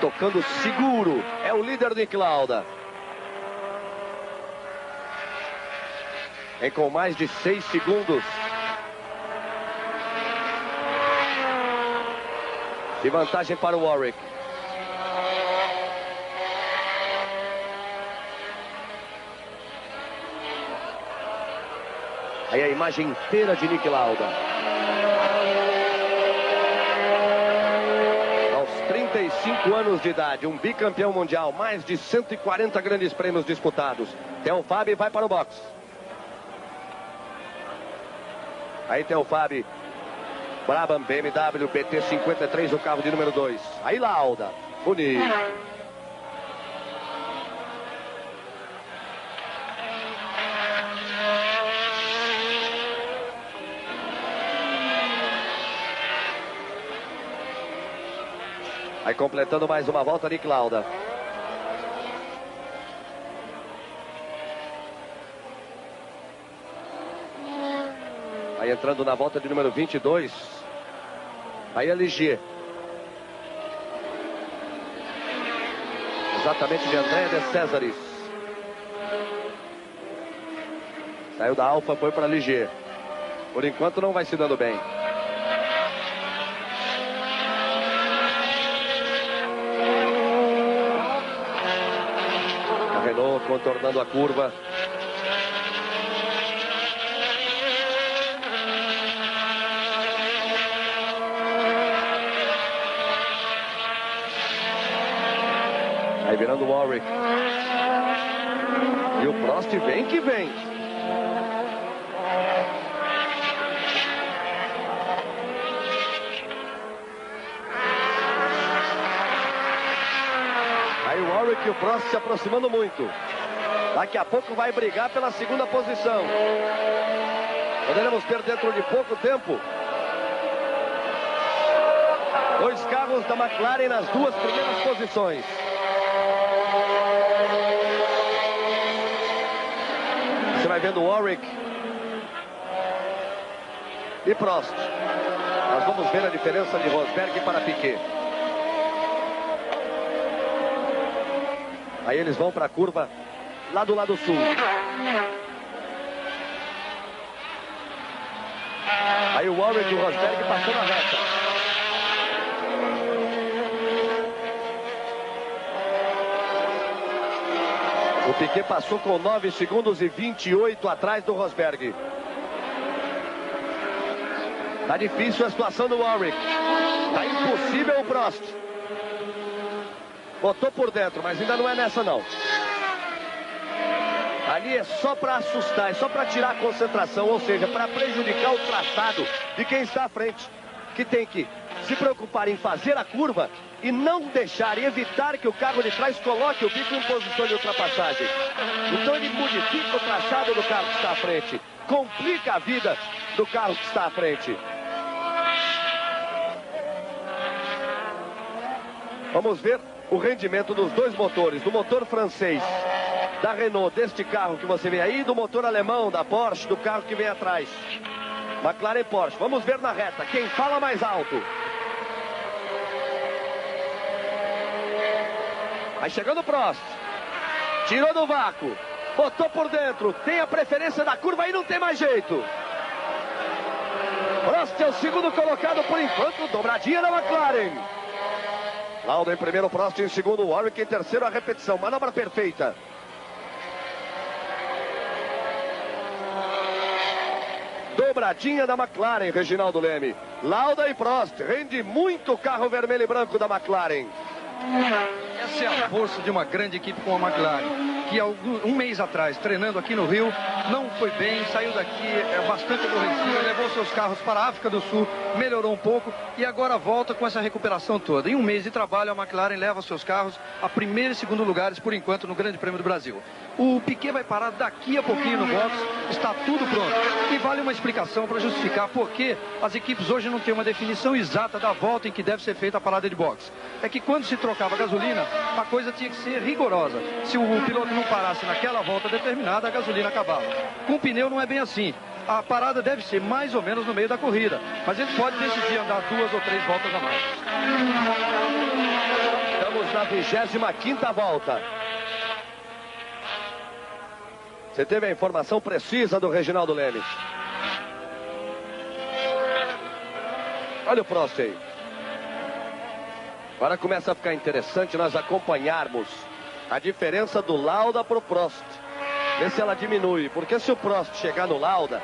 tocando seguro. É o líder Nick Lauda. Vem com mais de 6 segundos. De vantagem para o Warwick. Aí a imagem inteira de Nick Lauda. Aos 35 anos de idade, um bicampeão mundial, mais de 140 grandes prêmios disputados. Theo Fabi vai para o box. Aí Theo Fabi, Brabham BMW PT53, o carro de número 2. Aí Lauda, bonito. Aí completando mais uma volta, Nick Lauda. Aí entrando na volta de número 22. Aí a Ligier. Exatamente de André de Césares. Saiu da Alfa, foi para Ligier. Por enquanto não vai se dando bem. A Renault contornando a curva. Aí virando o Warwick. E o Prost vem que vem. Aí o Warwick e o Prost se aproximando muito. Daqui a pouco vai brigar pela segunda posição. Poderemos ter dentro de pouco tempo dois carros da McLaren nas duas primeiras posições. Você vai vendo Warwick e Prost. Nós vamos ver a diferença de Rosberg para Piquet. Aí eles vão para a curva lá do lado sul. Aí o Warwick e o Rosberg passando a reta. O Piquet passou com 9 segundos e 28 atrás do Rosberg. Tá difícil a situação do Warwick. Tá impossível o Prost. Botou por dentro, mas ainda não é nessa não. Ali é só para assustar, é só para tirar a concentração, ou seja, para prejudicar o traçado de quem está à frente, que tem que se preocupar em fazer a curva e não deixar e evitar que o carro de trás coloque o bico em posição de ultrapassagem. Então ele modifica o traçado do carro que está à frente, complica a vida do carro que está à frente. Vamos ver o rendimento dos dois motores, do motor francês da Renault, deste carro que você vê aí, do motor alemão da Porsche, do carro que vem atrás. McLaren e Porsche. Vamos ver na reta quem fala mais alto. Aí chegando o Prost. Tirou do vácuo. Botou por dentro. Tem a preferência da curva e não tem mais jeito. Prost é o segundo colocado por enquanto. Dobradinha da McLaren. Lauda em primeiro, Prost em segundo, Warwick em terceiro, a repetição. Manobra perfeita. Dobradinha da McLaren, Reginaldo Leme. Lauda e Prost. Rende muito o carro vermelho e branco da McLaren. Essa é a força de uma grande equipe como a McLaren, que um mês atrás, treinando aqui no Rio, não foi bem, saiu daqui bastante aborrecido, levou seus carros para a África do Sul, melhorou um pouco e agora volta com essa recuperação toda. Em um mês de trabalho, a McLaren leva seus carros a primeiro e segundo lugares, por enquanto, no Grande Prêmio do Brasil. O Piquet vai parar daqui a pouquinho no box, está tudo pronto. E vale uma explicação para justificar por que as equipes hoje não têm uma definição exata da volta em que deve ser feita a parada de box. É que quando se trocava gasolina, a coisa tinha que ser rigorosa. Se o piloto não parasse naquela volta determinada, a gasolina acabava. Com o pneu não é bem assim. A parada deve ser mais ou menos no meio da corrida, mas ele pode decidir andar 2 ou 3 voltas a mais. Estamos na 25ª volta. Você teve a informação precisa do Reginaldo Leme. Olha o Prost aí. Agora começa a ficar interessante nós acompanharmos a diferença do Lauda para o Prost. Ver se ela diminui, porque se o Prost chegar no Lauda,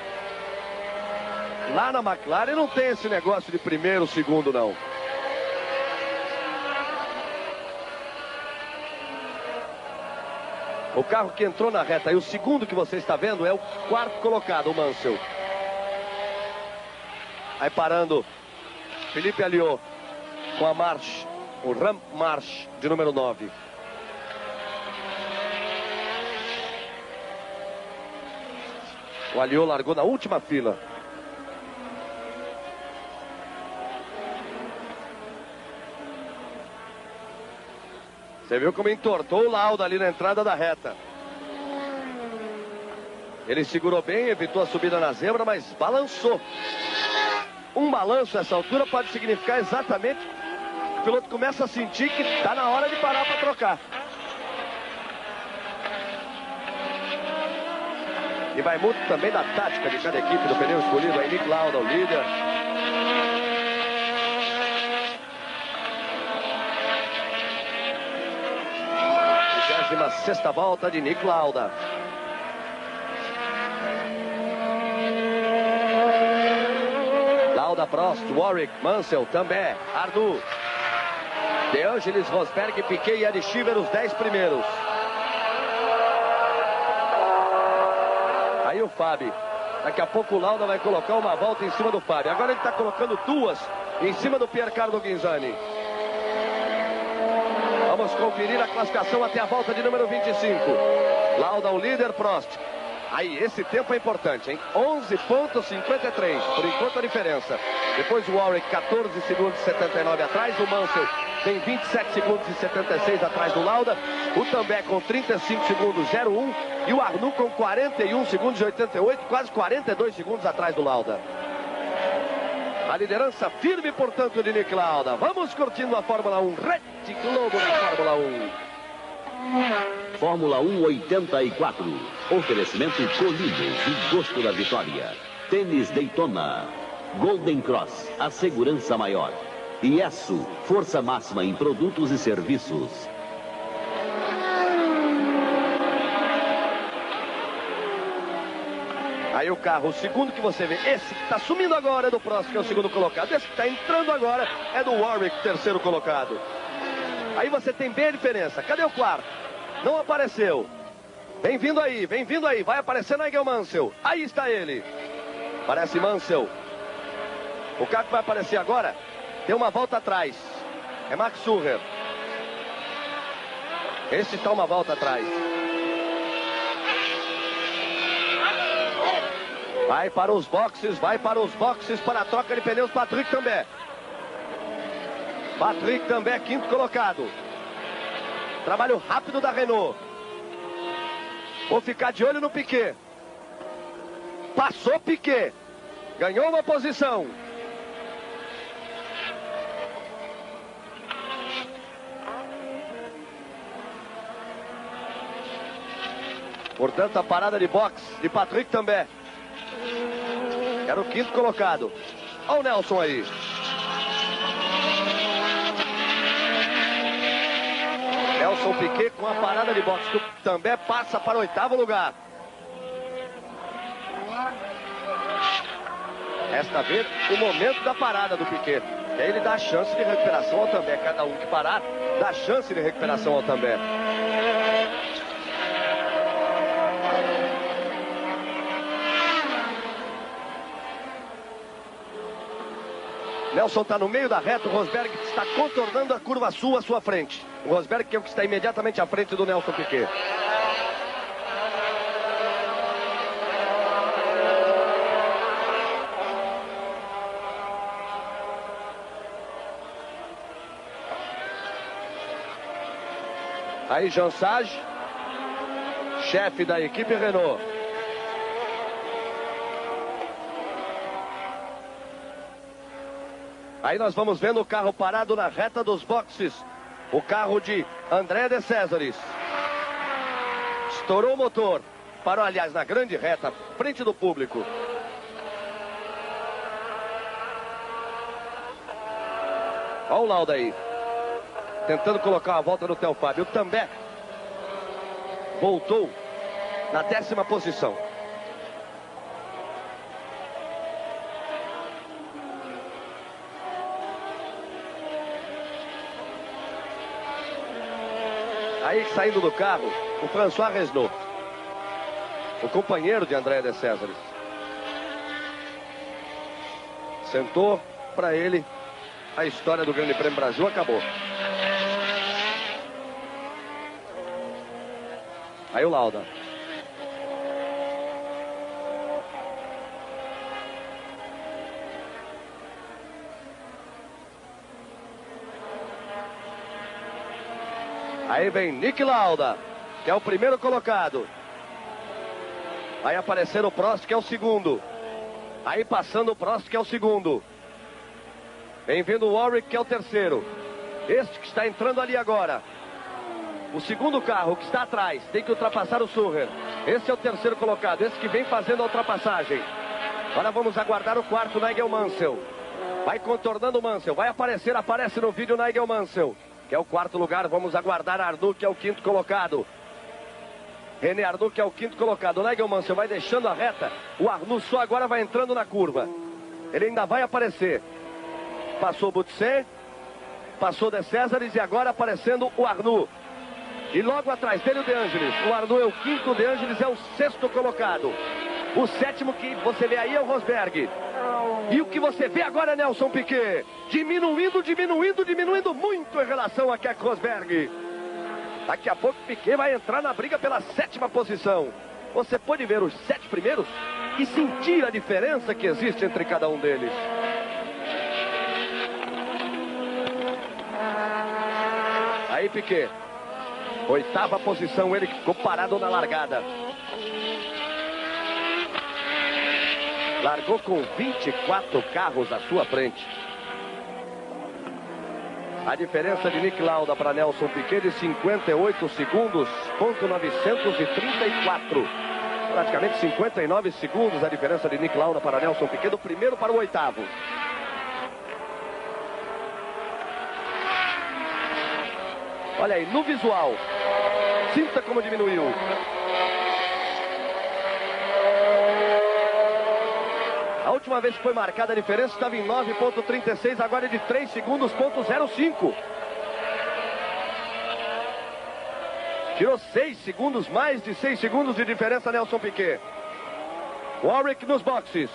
Lá na McLaren não tem esse negócio de primeiro, segundo, não. O carro que entrou na reta e o segundo que você está vendo é o quarto colocado, o Mansell. Aí parando, Felipe Alliot com a March, o Ram March de número 9. O Alliot largou na última fila. Você viu como entortou o Lauda ali na entrada da reta. Ele segurou bem, evitou a subida na zebra, mas balançou. Um balanço nessa altura pode significar exatamente que o piloto começa a sentir que está na hora de parar para trocar. E vai muito também da tática de cada equipe do pneu escolhido. Aí Nick Lauda, o líder. Sexta volta de Nick Lauda. Lauda, Prost, Warwick, Mansell, também, Arnoux, De Angelis, Rosberg, Piquet e Ed Schiever, os 10 primeiros. Aí o Fábio. Daqui a pouco o Lauda vai colocar uma volta em cima do Fábio. Agora ele está colocando duas em cima do Piercarlo Ghinzani. Vamos conferir a classificação até a volta de número 25. Lauda, o líder, Prost. Aí, esse tempo é importante, hein? 11,53. Por enquanto a diferença. Depois o Warwick, 14 segundos e 79 atrás. O Mansell tem 27 segundos e 76 atrás do Lauda. O Tambay com 35 segundos, 01. E o Arnoux com 41 segundos e 88. Quase 42 segundos atrás do Lauda. A liderança firme, portanto, de Nick Lauda. Vamos curtindo a Fórmula 1. Rede Globo na Fórmula 1. Fórmula 1 84. Oferecimento Colinos, o gosto da vitória. Tênis Daytona. Golden Cross, a segurança maior. Iesu, força máxima em produtos e serviços. Aí o carro, o segundo que você vê, esse que está sumindo agora é do Prost, que é o segundo colocado. Esse que está entrando agora é do Warwick, terceiro colocado. Aí você tem bem a diferença. Cadê o quarto? Não apareceu. Vem vindo aí, vem vindo aí. Vai aparecer Nigel Mansell. Aí está ele. Parece Mansell. O carro que vai aparecer agora tem uma volta atrás. É Max Surrer. Esse está uma volta atrás. Vai para os boxes, para a troca de pneus, Patrick Tambay. Patrick Tambay, quinto colocado. Trabalho rápido da Renault. Vou ficar de olho no Piquet. Passou Piquet. Ganhou uma posição. Portanto, a parada de boxe de Patrick Tambay. Era o quinto colocado. Olha o Nelson aí. Nelson Piquet com a parada de boxe. Que também passa para o oitavo lugar. Esta vez o momento da parada do Piquet. E aí ele dá chance de recuperação ao Tambay. Cada um que parar dá chance de recuperação ao Tambay. Nelson está no meio da reta, o Rosberg está contornando a curva sul à sua frente. O Rosberg que é o que está imediatamente à frente do Nelson Piquet. Aí Jean Sage, chefe da equipe Renault. Aí nós vamos vendo o carro parado na reta dos boxes. O carro de André de Césares. Estourou o motor. Parou, aliás, na grande reta, frente do público. Olha o Lauda aí. Tentando colocar uma volta no Theo Fábio. Também voltou na 10ª posição. Aí saindo do carro, o François Resnaud, o companheiro de André de Césares. Sentou para ele, a história do Grande Prêmio Brasil acabou. Aí o Lauda. Aí vem Nick Lauda, que é o primeiro colocado. Vai aparecer o Prost, que é o segundo. Aí passando o Prost, que é o segundo. Vem vindo o Warwick, que é o terceiro. Este que está entrando ali agora. O segundo carro que está atrás tem que ultrapassar o Surrer. Esse é o terceiro colocado, esse que vem fazendo a ultrapassagem. Agora vamos aguardar o quarto, Nigel Mansell. Vai contornando o Mansell, vai aparecer, aparece no vídeo Nigel Mansell, que é o quarto lugar. Vamos aguardar Arnoux, que é o quinto colocado. René Arnoux, que é o quinto colocado. O Nigel Mansell vai deixando a reta. O Arnoux só agora vai entrando na curva. Ele ainda vai aparecer. Passou o Boutsen, passou De Césares e agora aparecendo o Arnoux. E logo atrás dele o De Angelis. O Arnoux é o quinto, o De Angelis é o sexto colocado. O sétimo que você vê aí é o Rosberg. E o que você vê agora é Nelson Piquet. Diminuindo muito em relação a Keck Rosberg. Daqui a pouco Piquet vai entrar na briga pela sétima posição. Você pode ver os 7 primeiros e sentir a diferença que existe entre cada um deles. Aí Piquet. 8ª posição, ele que ficou parado na largada. Largou com 24 carros à sua frente. A diferença de Nick Lauda para Nelson Piquet de 58 segundos, ponto 934. Praticamente 59 segundos a diferença de Nick Lauda para Nelson Piquet, do primeiro para o 8º. Olha aí, no visual. Sinta como diminuiu. A última vez que foi marcada a diferença estava em 9,36, agora é de 3 segundos, ponto 05. Tirou 6 segundos, mais de 6 segundos de diferença Nelson Piquet. Warwick nos boxes.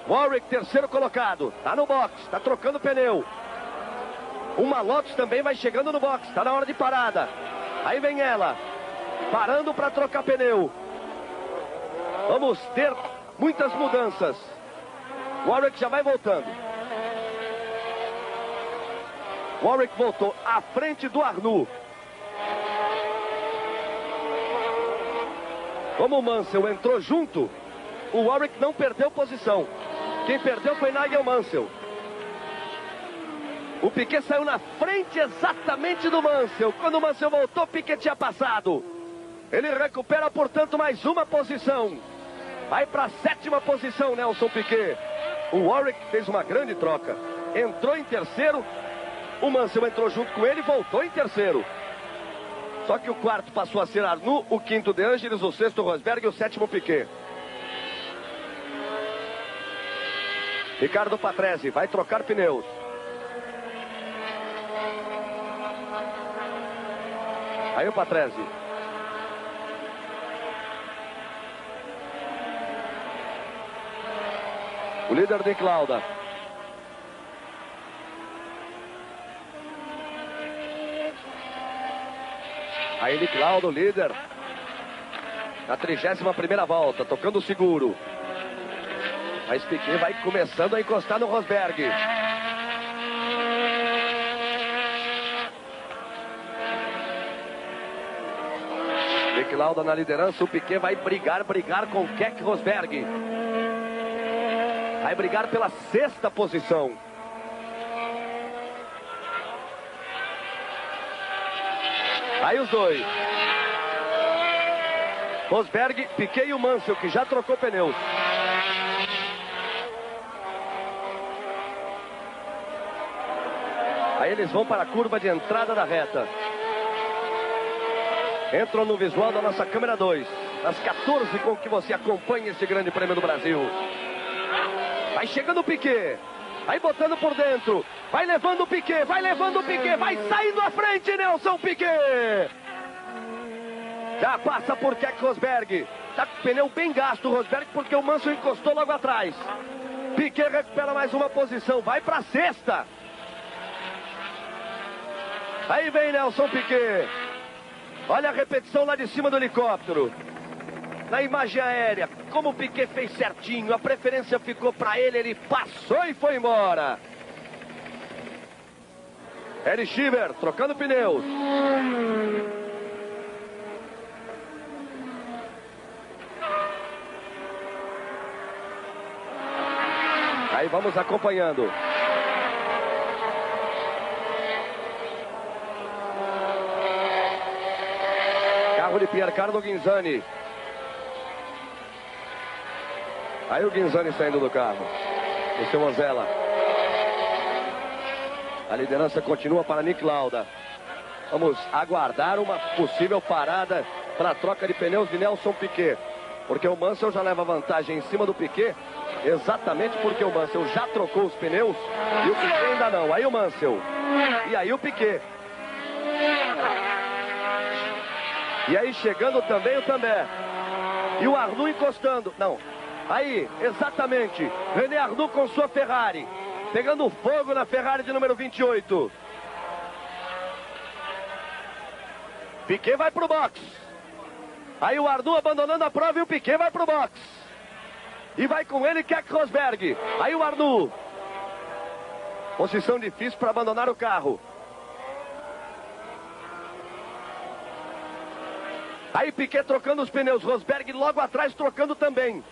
Warwick, terceiro colocado. Está no box, está trocando pneu. Uma Lotus também vai chegando no box, está na hora de parada. Aí vem ela, parando para trocar pneu. Vamos ter muitas mudanças. Warwick já vai voltando. Warwick voltou à frente do Arnoux. Como o Mansell entrou junto, o Warwick não perdeu posição. Quem perdeu foi Nigel Mansell. O Piquet saiu na frente exatamente do Mansell. Quando o Mansell voltou, Piquet tinha passado. Ele recupera, portanto, mais uma posição. Vai para a 7ª posição, Nelson Piquet. O Warwick fez uma grande troca. Entrou em terceiro. O Mansell entrou junto com ele e voltou em terceiro. Só que o quarto passou a ser Arnoux, o quinto De Angelis, o sexto Rosberg e o 7º Piquet. Ricardo Patrese vai trocar pneus. Aí o Patrese. O líder Nick Lauda. Aí Nick Lauda, o líder. Na 31ª volta, tocando seguro. Mas Piquet vai começando a encostar no Rosberg. Nick Lauda na liderança, o Piquet vai brigar com Keck Rosberg. Vai brigar pela 6ª posição. Aí os dois. Rosberg, Piquet e o Mansell, que já trocou pneus. Aí eles vão para a curva de entrada da reta. Entram no visual da nossa câmera 2. Às 14 com que você acompanha esse Grande Prêmio do Brasil. Vai chegando o Piquet. Vai botando por dentro. Vai levando o Piquet. Vai saindo à frente, Nelson Piquet. Já passa por Keck Rosberg. Tá com o pneu bem gasto o Rosberg porque o Mansell encostou logo atrás. Piquet recupera mais uma posição. Vai pra sexta. Aí vem Nelson Piquet. Olha a repetição lá de cima do helicóptero. Na imagem aérea, como o Piquet fez certinho, a preferência ficou para ele, ele passou e foi embora. Eric Schieber trocando pneus. Aí vamos acompanhando. Carro de Piercarlo Ghinzani. Aí o Ghinzani saindo do carro. O seu Ozella. A liderança continua para Nick Lauda. Vamos aguardar uma possível parada para a troca de pneus de Nelson Piquet. Porque o Mansell já leva vantagem em cima do Piquet. Exatamente porque o Mansell já trocou os pneus e o Piquet ainda não. Aí o Mansell. E aí o Piquet. E aí chegando também o També. E o Arnoux encostando. Não. Aí, exatamente. René Arnoux com sua Ferrari. Pegando fogo na Ferrari de número 28. Piquet vai pro box. Aí o Arnoux abandonando a prova e o Piquet vai pro box. E vai com ele Keck Rosberg. Aí o Arnoux. Posição difícil para abandonar o carro. Aí Piquet trocando os pneus. Rosberg logo atrás trocando também.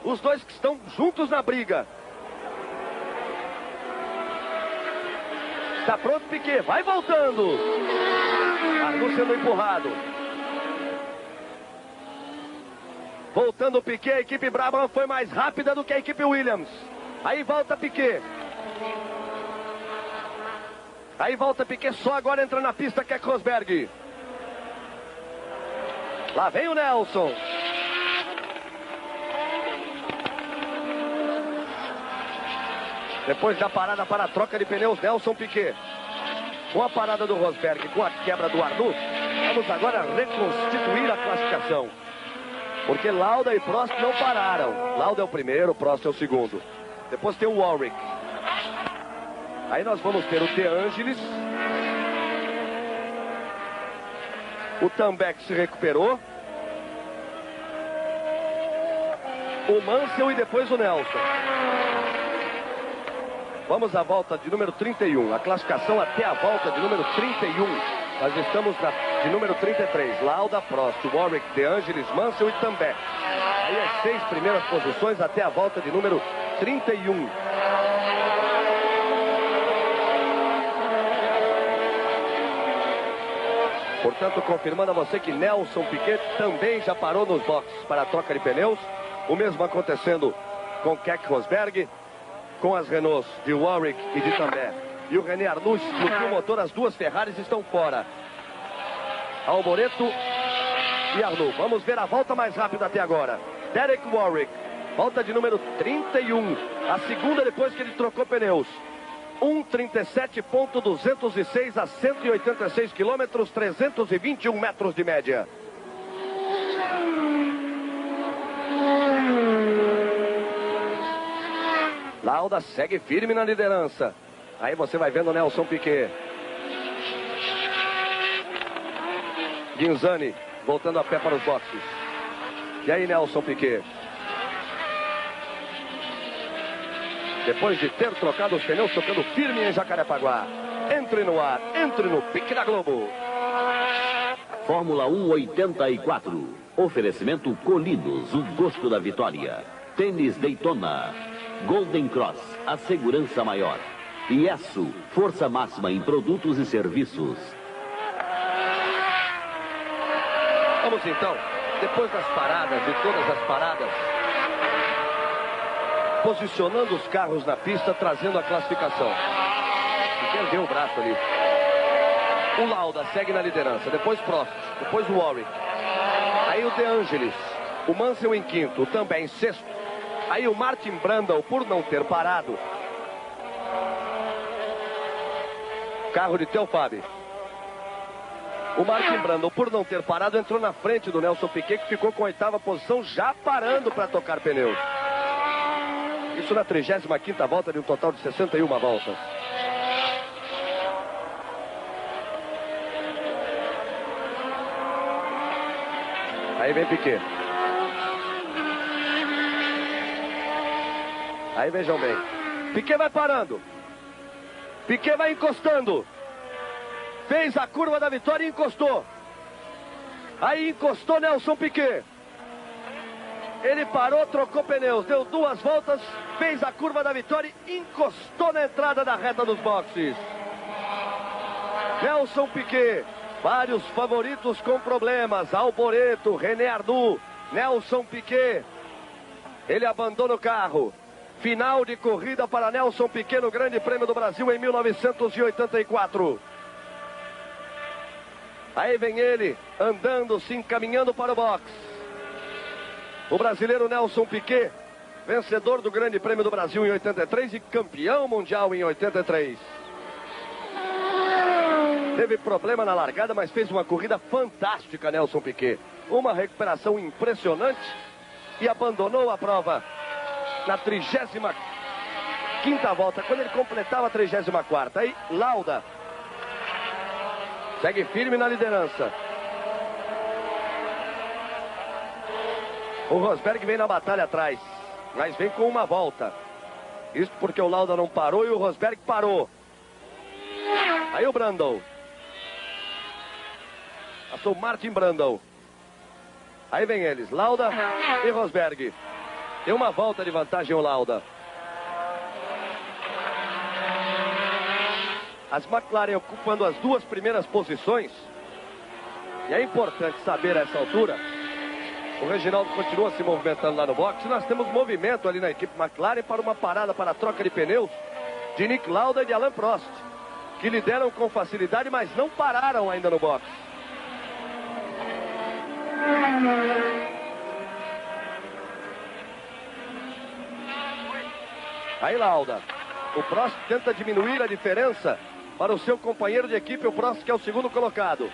Os dois que estão juntos na briga. Está pronto Piquet. Vai voltando. Arnoux sendo empurrado. Voltando o Piquet. A equipe Brabham foi mais rápida do que a equipe Williams. Aí volta Piquet. Aí volta Piquet. Só agora entra na pista Keck Rosberg. Lá vem o Nelson. Depois da parada para a troca de pneus, Nelson Piquet. Com a parada do Rosberg, com a quebra do Arnoux, vamos agora reconstituir a classificação. Porque Lauda e Prost não pararam. Lauda é o primeiro, Prost é o segundo. Depois tem o Warwick. Aí nós vamos ter o De Angelis. O També que se recuperou. O Mansell e depois o Nelson. Vamos à volta de número 31. A classificação até a volta de número 31. Nós estamos de número 33. Lauda, Prost, Warwick, De Angelis, Mansell e També. Aí as 6 primeiras posições até a volta de número 31. Portanto, confirmando a você que Nelson Piquet também já parou nos boxes para a troca de pneus. O mesmo acontecendo com Keck Rosberg, com as Renaults de Warwick e de També. E o René Arnoux explodiu o motor, as duas Ferraris estão fora. Alboreto e Arnoux. Vamos ver a volta mais rápida até agora. Derek Warwick, volta de número 31. A segunda depois que ele trocou pneus. 1:37.206 a 186 quilômetros, 321 metros de média. Lauda segue firme na liderança. Aí você vai vendo o Nelson Piquet. Ghinzani voltando a pé para os boxes. E aí Nelson Piquet. Depois de ter trocado os pneus, tocando firme em Jacarepaguá. Entre no ar, entre no pique da Globo. Fórmula 1 84. Oferecimento Colinos, o gosto da vitória. Tênis Daytona. Golden Cross, a segurança maior. IESO, força máxima em produtos e serviços. Vamos então, depois das paradas, de todas as paradas, posicionando os carros na pista, trazendo a classificação. E perdeu o braço ali. O Lauda segue na liderança, depois Prost, depois o Warwick. Aí o De Angelis, o Mansell em quinto, também em sexto. Aí o Martin Brundle, por não ter parado. Carro de Theo Fabi. O Martin Brundle, por não ter parado, entrou na frente do Nelson Piquet, que ficou com a 8ª posição, já parando para tocar pneus. Isso na 35ª volta de um total de 61 voltas. Aí vem Piquet. Aí vejam bem. Piquet vai parando. Piquet vai encostando. Fez a curva da vitória e encostou. Aí encostou Nelson Piquet. Ele parou, trocou pneus, deu 2 voltas, fez a curva da vitória e encostou na entrada da reta dos boxes. Nelson Piquet, vários favoritos com problemas. Alboreto, René Arnoux, Nelson Piquet. Ele abandona o carro. Final de corrida para Nelson Piquet no Grande Prêmio do Brasil em 1984. Aí vem ele, andando, se encaminhando para o box. O brasileiro Nelson Piquet, vencedor do Grande Prêmio do Brasil em 83 e campeão mundial em 83. Teve problema na largada, mas fez uma corrida fantástica, Nelson Piquet. Uma recuperação impressionante e abandonou a prova na 35ª volta, quando ele completava a 34ª. Aí, Lauda segue firme na liderança. O Rosberg vem na batalha atrás, mas vem com uma volta. Isso porque o Lauda não parou e o Rosberg parou. Aí o Brundle. Passou o Martin Brundle. Aí vem eles, Lauda e Rosberg. Tem uma volta de vantagem o Lauda. As McLaren ocupando as 2 primeiras posições. E é importante saber a essa altura. O Reginaldo continua se movimentando lá no box. Nós temos movimento ali na equipe McLaren para uma parada para a troca de pneus de Nick Lauda e de Alain Prost, que lideram com facilidade, mas não pararam ainda no box. Aí Lauda. O Prost tenta diminuir a diferença para o seu companheiro de equipe, o Prost, que é o 2º colocado.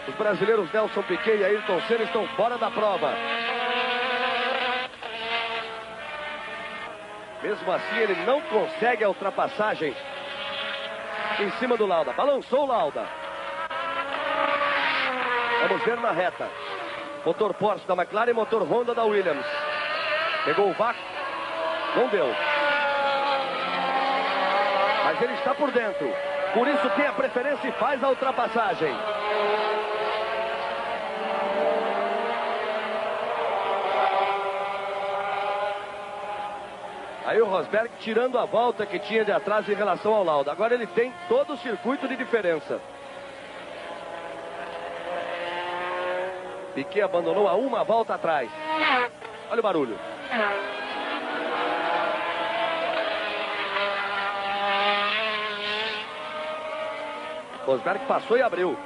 Os brasileiros Nelson Piquet e Ayrton Senna estão fora da prova. Mesmo assim, ele não consegue a ultrapassagem em cima do Lauda. Balançou o Lauda. Vamos ver na reta. Motor Porsche da McLaren e motor Honda da Williams. Pegou o vácuo. Não deu. Mas ele está por dentro. Por isso tem a preferência e faz a ultrapassagem. Aí o Rosberg tirando a volta que tinha de atrás em relação ao Lauda. Agora ele tem todo o circuito de diferença. Piquet abandonou a uma volta atrás. Olha o barulho. Rosberg passou e abriu.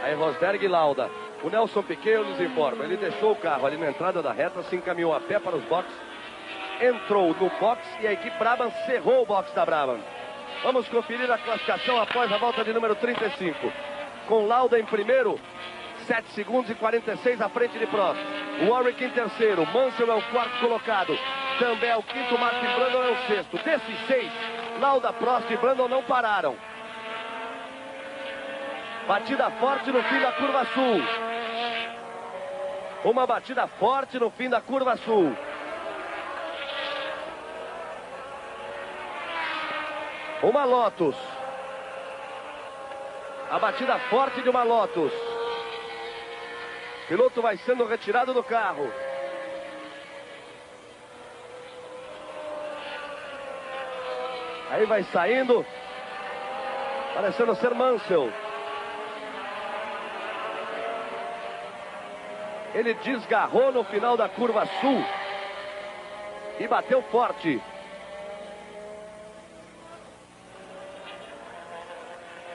Aí Rosberg e Lauda. O Nelson Piquet, eu lhes informo, ele deixou o carro ali na entrada da reta, se encaminhou a pé para os boxes, entrou no box e a equipe Brabham cerrou o box da Brabham. Vamos conferir a classificação após a volta de número 35. Com Lauda em primeiro, 7 segundos e 46 à frente de Prost. Warwick em terceiro, Mansell é o 4º colocado. Também é o 5º, Martin Brundle é o 6º. Desses 6, Lauda, Prost e Brundle não pararam. Batida forte no fim da curva sul. Uma batida forte no fim da curva sul. Uma Lotus. A batida forte de uma Lotus. O piloto vai sendo retirado do carro. Aí vai saindo. Parecendo ser Mansell. Ele desgarrou no final da curva sul. E bateu forte.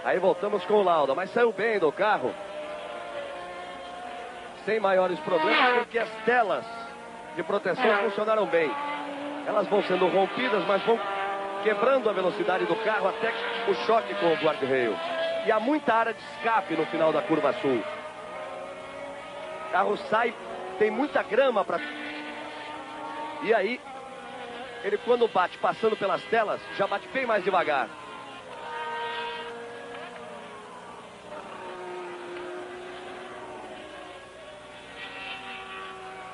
Aí voltamos com o Lauda, mas saiu bem do carro. sem maiores problemas, porque as telas de proteção funcionaram bem. Elas vão sendo rompidas, mas vão quebrando a velocidade do carro até o choque com o guarda-reio. E há muita área de escape no final da curva sul. O carro sai, tem muita grama para... E aí, ele quando bate passando pelas telas, já bate bem mais devagar.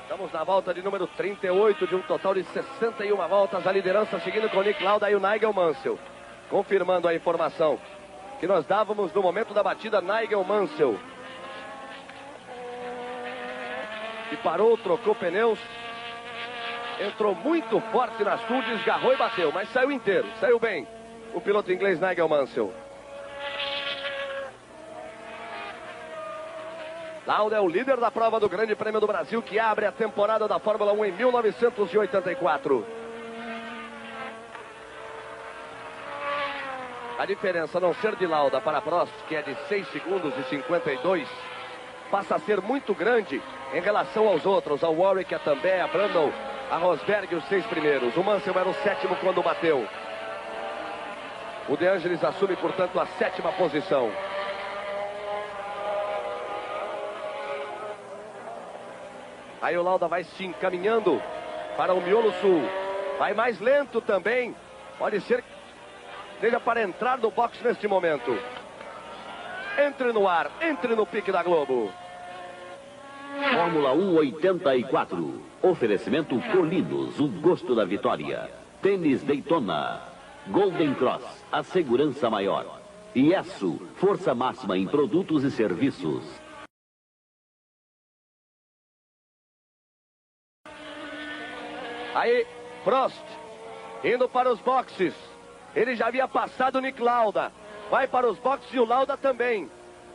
Estamos na volta de número 38, de um total de 61 voltas. A liderança seguindo com o Nick Lauda e o Nigel Mansell. Confirmando a informação que nós dávamos no momento da batida, Nigel Mansell. E parou, trocou pneus. Entrou muito forte na sul, desgarrou e bateu, mas saiu inteiro, saiu bem. O piloto inglês Nigel Mansell. Lauda é o líder da prova do Grande Prêmio do Brasil, que abre a temporada da Fórmula 1 em 1984. A diferença, a não ser de Lauda para Prost, que é de 6 segundos e 52, passa a ser muito grande em relação aos outros, ao Warwick, a Tambay, a Brundle, a Rosberg, os 6 primeiros. O Mansell era o 7º quando bateu. O De Angelis assume, portanto, a 7ª posição. Aí o Lauda vai se encaminhando para o miolo sul. Vai mais lento também. Pode ser que seja para entrar no box neste momento. Entre no ar, entre no pique da Globo. Fórmula 1 84. Oferecimento Colinos, o gosto da vitória. Tênis Daytona. Golden Cross, a segurança maior. Iesu, força máxima em produtos e serviços. Aí, Prost, indo para os boxes. Ele já havia passado o Nick Lauda. Vai para os boxes e o Lauda também.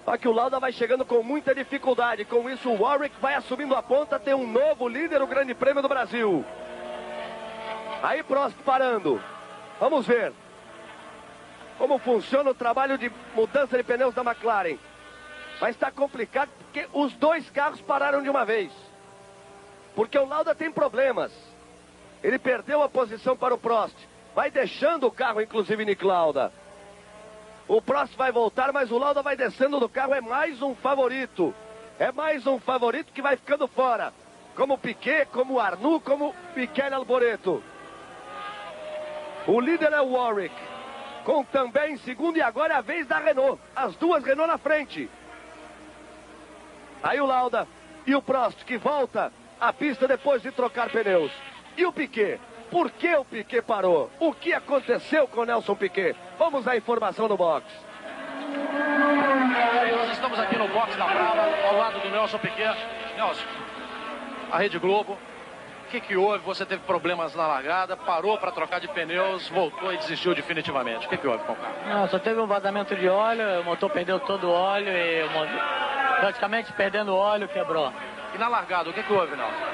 Só que o Lauda vai chegando com muita dificuldade. Com isso, o Warwick vai assumindo a ponta. Tem um novo líder, o Grande Prêmio do Brasil. Aí, Prost parando. Vamos ver como funciona o trabalho de mudança de pneus da McLaren. Mas está complicado porque os dois carros pararam de uma vez. Porque o Lauda tem problemas. Ele perdeu a posição para o Prost. Vai deixando o carro, inclusive, Nick Lauda. O Prost vai voltar, mas o Lauda vai descendo do carro. É mais um favorito. É mais um favorito que vai ficando fora. Como o Piquet, como o Arnoux, como o Michele Alboreto. O líder é o Warwick. Com também em segundo, e agora é a vez da Renault. As duas Renault na frente. Aí o Lauda e o Prost, que volta à pista depois de trocar pneus. E o Piquet? Por que o Piquet parou? O que aconteceu com o Nelson Piquet? Vamos à informação no box. Nós estamos aqui no box da prova, ao lado do Nelson Piquet. Nelson, a Rede Globo, o que houve? Você teve problemas na largada, parou para trocar de pneus, voltou e desistiu definitivamente. O que houve com o carro? Não, só teve um vazamento de óleo, o motor perdeu todo o óleo e praticamente perdendo o óleo quebrou. E na largada, o que houve, Nelson?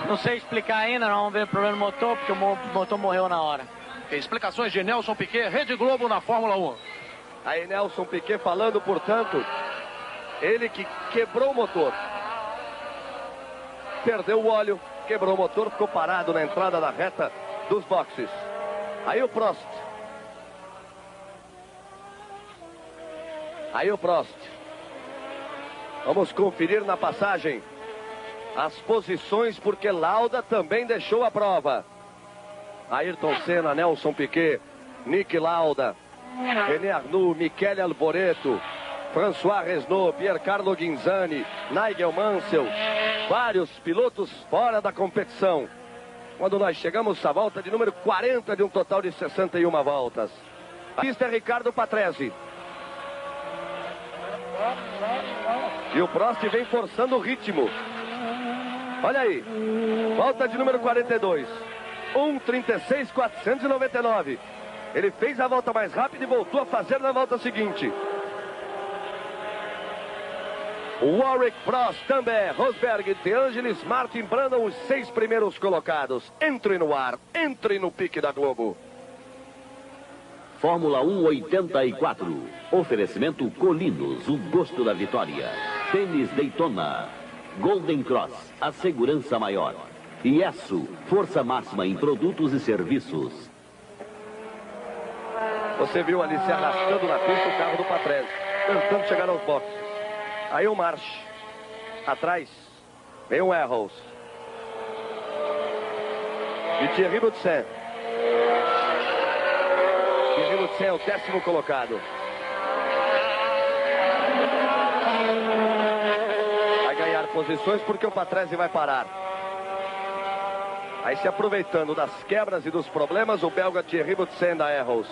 Não sei explicar ainda, não vamos ver o problema no motor, porque o motor morreu na hora. Explicações de Nelson Piquet, Rede Globo na Fórmula 1. Aí Nelson Piquet falando, portanto, ele que quebrou o motor. Perdeu o óleo, quebrou o motor, ficou parado na entrada da reta dos boxes. Aí o Prost. Aí o Prost. Vamos conferir na passagem as posições, porque Lauda também deixou a prova. Ayrton Senna, Nelson Piquet, Nick Lauda, René Arnoux, Michele Alboreto, François Resnaud, Piercarlo Ghinzani, Nigel Mansell. Vários pilotos fora da competição. Quando nós chegamos à volta de número 40 de um total de 61 voltas. A pista é Ricardo Patrese. E o Prost vem forçando o ritmo. Olha aí, volta de número 42, 1:36.499. Ele fez a volta mais rápida e voltou a fazer na volta seguinte. Warwick, Prost, Tambay, Rosberg, De Angelis, Martin Brundle, os 6 primeiros colocados. Entre no ar, entre no pique da Globo. Fórmula 1 84. Oferecimento Colinos, o gosto da vitória. Tênis Daytona. Golden Cross, a segurança maior. Iesu, força máxima em produtos e serviços. Você viu ali se arrastando na pista o carro do Patrese, tentando chegar aos boxes. Aí o March. Atrás vem o Erros. E Thierry Boutsen. Thierry Boutsen é o 10º colocado. Vai ganhar posições porque o Patrese vai parar. Aí se aproveitando das quebras e dos problemas, o belga Thierry Boutsen da Erros.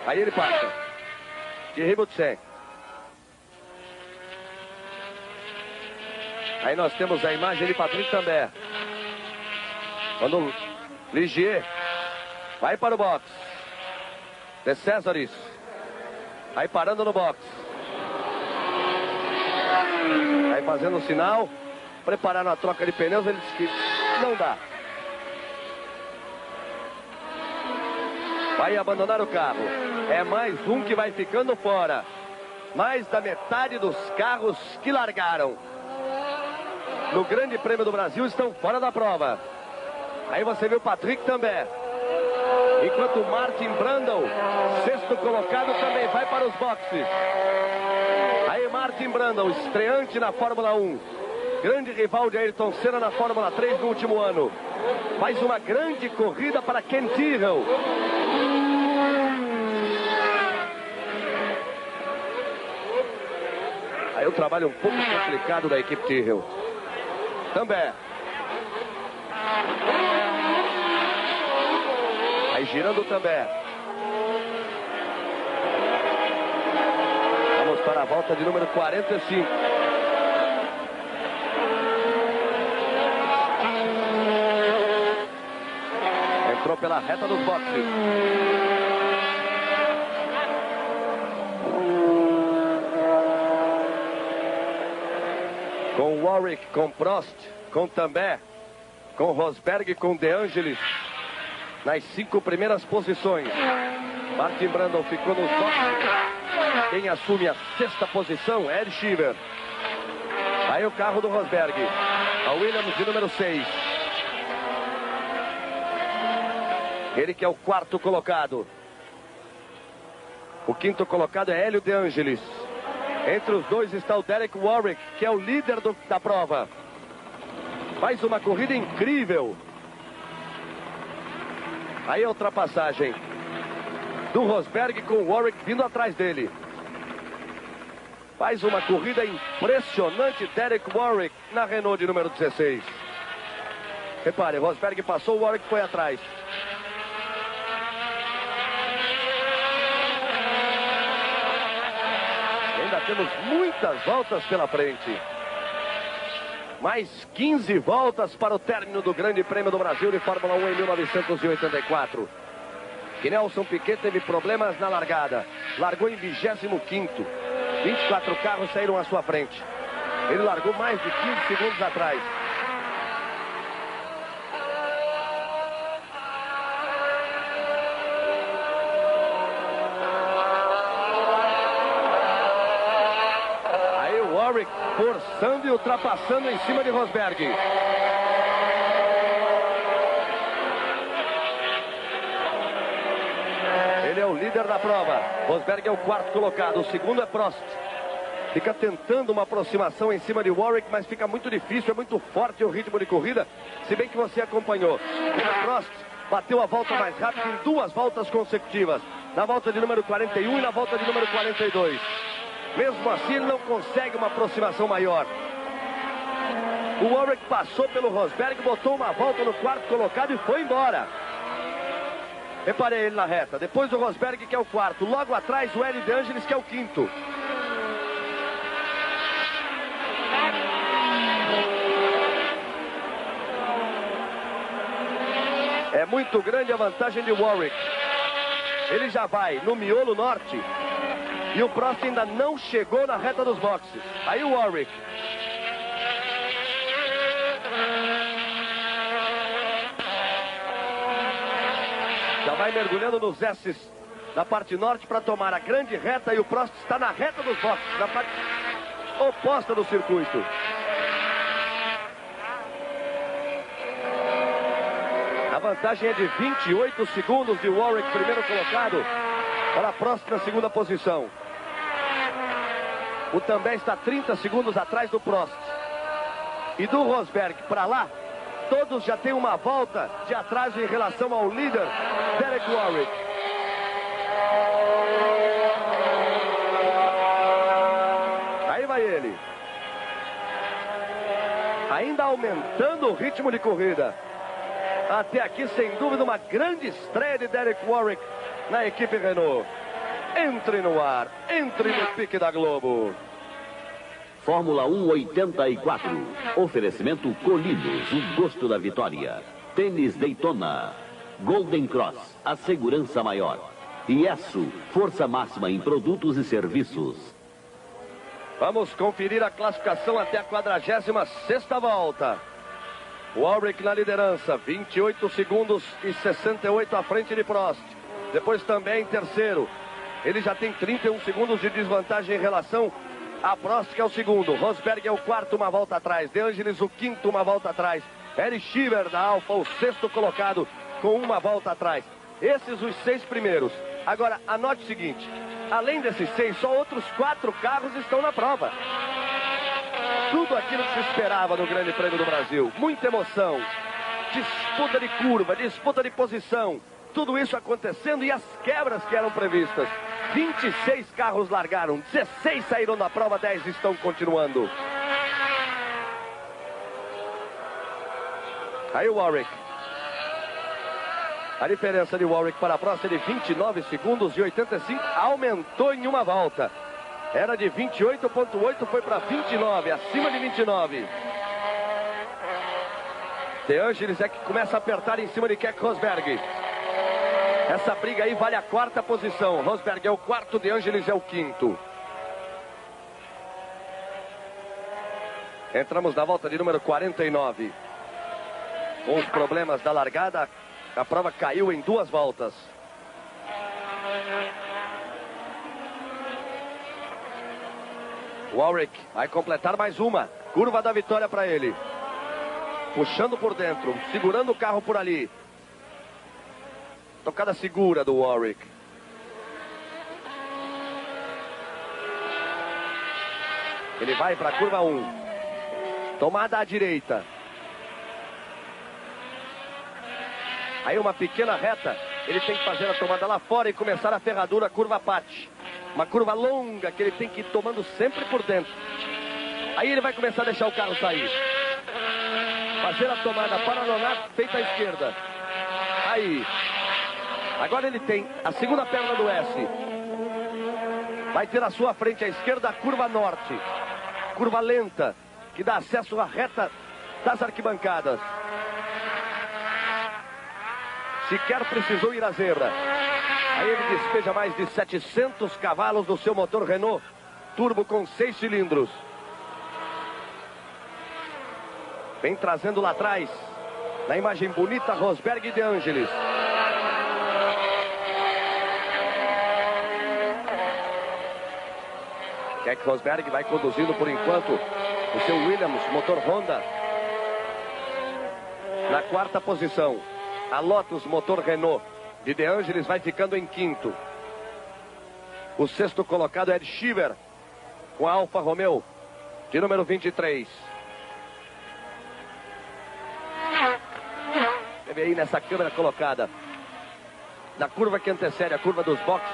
Aí ele passa. Thierry Boutsen. Aí nós temos a imagem de Patrick Tambert. Quando Ligier vai para o box. De Césares. Aí parando no box. Aí fazendo o sinal. Prepararam a troca de pneus. Ele disse que não dá. Vai abandonar o carro. É mais um que vai ficando fora. Mais da metade dos carros que largaram no Grande Prêmio do Brasil estão fora da prova. Aí você vê o Patrick Tambert. Enquanto o Martin Brundle, 6º colocado, também vai para os boxes. Aí Martin Brundle, estreante na Fórmula 1. Grande rival de Ayrton Senna na Fórmula 3 no último ano. Faz uma grande corrida para Ken Tyrrell. Aí o trabalho um pouco complicado da equipe Tyrrell. Também. Aí girando também. Vamos para a volta de número 45. Entrou pela reta dos boxes. Com Warwick, com Prost, com Tambert, com Rosberg, com De Angelis, nas 5 primeiras posições. Martin Brundle ficou nos boxes. Quem assume a 6ª posição é Ed Sheever. Aí o carro do Rosberg, a Williams de número 6. Ele que é o 4º colocado. O 5º colocado é Hélio De Angelis. Entre os dois está o Derek Warwick, que é o líder da prova. Mais uma corrida incrível. Aí a ultrapassagem do Rosberg com o Warwick vindo atrás dele. Faz uma corrida impressionante Derek Warwick na Renault de número 16. Repare, Rosberg passou, o Warwick foi atrás. Temos muitas voltas pela frente. Mais 15 voltas para o término do Grande Prêmio do Brasil de Fórmula 1 em 1984. Que Nelson Piquet teve problemas na largada. Largou em 25º. 24 carros saíram à sua frente. Ele largou mais de 15 segundos atrás. Forçando e ultrapassando em cima de Rosberg. Ele é o líder da prova. Rosberg é o 4º colocado. O 2º é Prost. Fica tentando uma aproximação em cima de Warwick, mas fica muito difícil, é muito forte o ritmo de corrida, se bem que você acompanhou. O Prost bateu a volta mais rápida em 2 voltas consecutivas. Na volta de número 41 e na volta de número 42. Mesmo assim, ele não consegue uma aproximação maior. O Warwick passou pelo Rosberg, botou uma volta no 4º colocado e foi embora. Reparei ele na reta. Depois o Rosberg, que é o 4º. Logo atrás, o Hélio De Angelis, que é o 5º. É muito grande a vantagem de Warwick. Ele já vai no miolo norte. E o Prost ainda não chegou na reta dos boxes. Aí o Warwick. Já vai mergulhando nos S's da parte norte para tomar a grande reta, e o Prost está na reta dos boxes, na parte oposta do circuito. A vantagem é de 28 segundos de Warwick, primeiro colocado, para Prost na segunda posição. O Também está 30 segundos atrás do Prost. E do Rosberg para lá, todos já têm uma volta de atraso em relação ao líder, Derek Warwick. Aí vai ele. Ainda aumentando o ritmo de corrida. Até aqui, sem dúvida, uma grande estreia de Derek Warwick na equipe Renault. Entre no ar, entre no pique da Globo. Fórmula 1 84. Oferecimento Colinos, o gosto da vitória. Tênis Daytona. Golden Cross, a segurança maior. IESSO, força máxima em produtos e serviços. Vamos conferir a classificação até a 46ª volta. Warwick na liderança, 28 segundos e 68 à frente de Prost. Depois Também em terceiro. Ele já tem 31 segundos de desvantagem em relação a Prost, que é o segundo. Rosberg é o quarto, uma volta atrás. De Angelis, o quinto, uma volta atrás. Eric Schieber da Alfa, o sexto colocado, com uma volta atrás. Esses os 6 primeiros. Agora, anote o seguinte. Além desses 6, só outros 4 carros estão na prova. Tudo aquilo que se esperava no Grande Prêmio do Brasil. Muita emoção. Disputa de curva, disputa de posição. Tudo isso acontecendo e as quebras que eram previstas. 26 carros largaram, 16 saíram da prova, 10 estão continuando. Aí o Warwick. A diferença de Warwick para a Prost é de 29 segundos e 85, aumentou em uma volta. Era de 28,8, foi para 29, acima de 29. De Angelis é que começa a apertar em cima de Keck Rosberg. Essa briga aí vale a 4ª posição. Rosberg é o quarto, De Angelis é o quinto. Entramos na volta de número 49. Com os problemas da largada, a prova caiu em 2 voltas. Warwick vai completar mais uma. Curva da vitória para ele. Puxando por dentro, segurando o carro por ali. Tocada segura do Warwick. Ele vai para a curva 1. Tomada à direita. Aí uma pequena reta. Ele tem que fazer a tomada lá fora e começar a ferradura, curva Pat. Uma curva longa que ele tem que ir tomando sempre por dentro. Aí ele vai começar a deixar o carro sair. Fazer a tomada para Nonato, feita à esquerda. Aí. Agora ele tem a segunda perna do S. Vai ter à sua frente à esquerda a curva norte. Curva lenta, que dá acesso à reta das arquibancadas. Sequer precisou ir à zebra. Aí ele despeja mais de 700 cavalos do seu motor Renault turbo com 6 cilindros. Vem trazendo lá atrás, na imagem bonita, Rosberg e De Angelis. Keck Rosberg vai conduzindo por enquanto o seu Williams, motor Honda. Na 4ª posição, a Lotus, motor Renault, de Angelis vai ficando em 5º. O 6º colocado é Ed Schieber, com a Alfa Romeo, de número 23. Você vê aí nessa câmera colocada, na curva que antecede a curva dos boxes,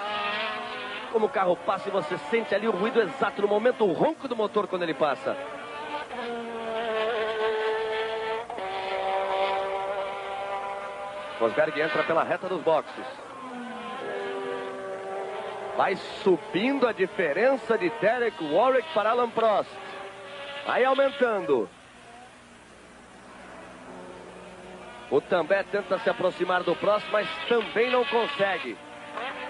como o carro passa e você sente ali o ruído exato no momento, o ronco do motor quando ele passa. Rosberg entra pela reta dos boxes. Vai subindo a diferença de Derek Warwick para Alain Prost. Vai aumentando. O Também tenta se aproximar do Prost, mas também não consegue.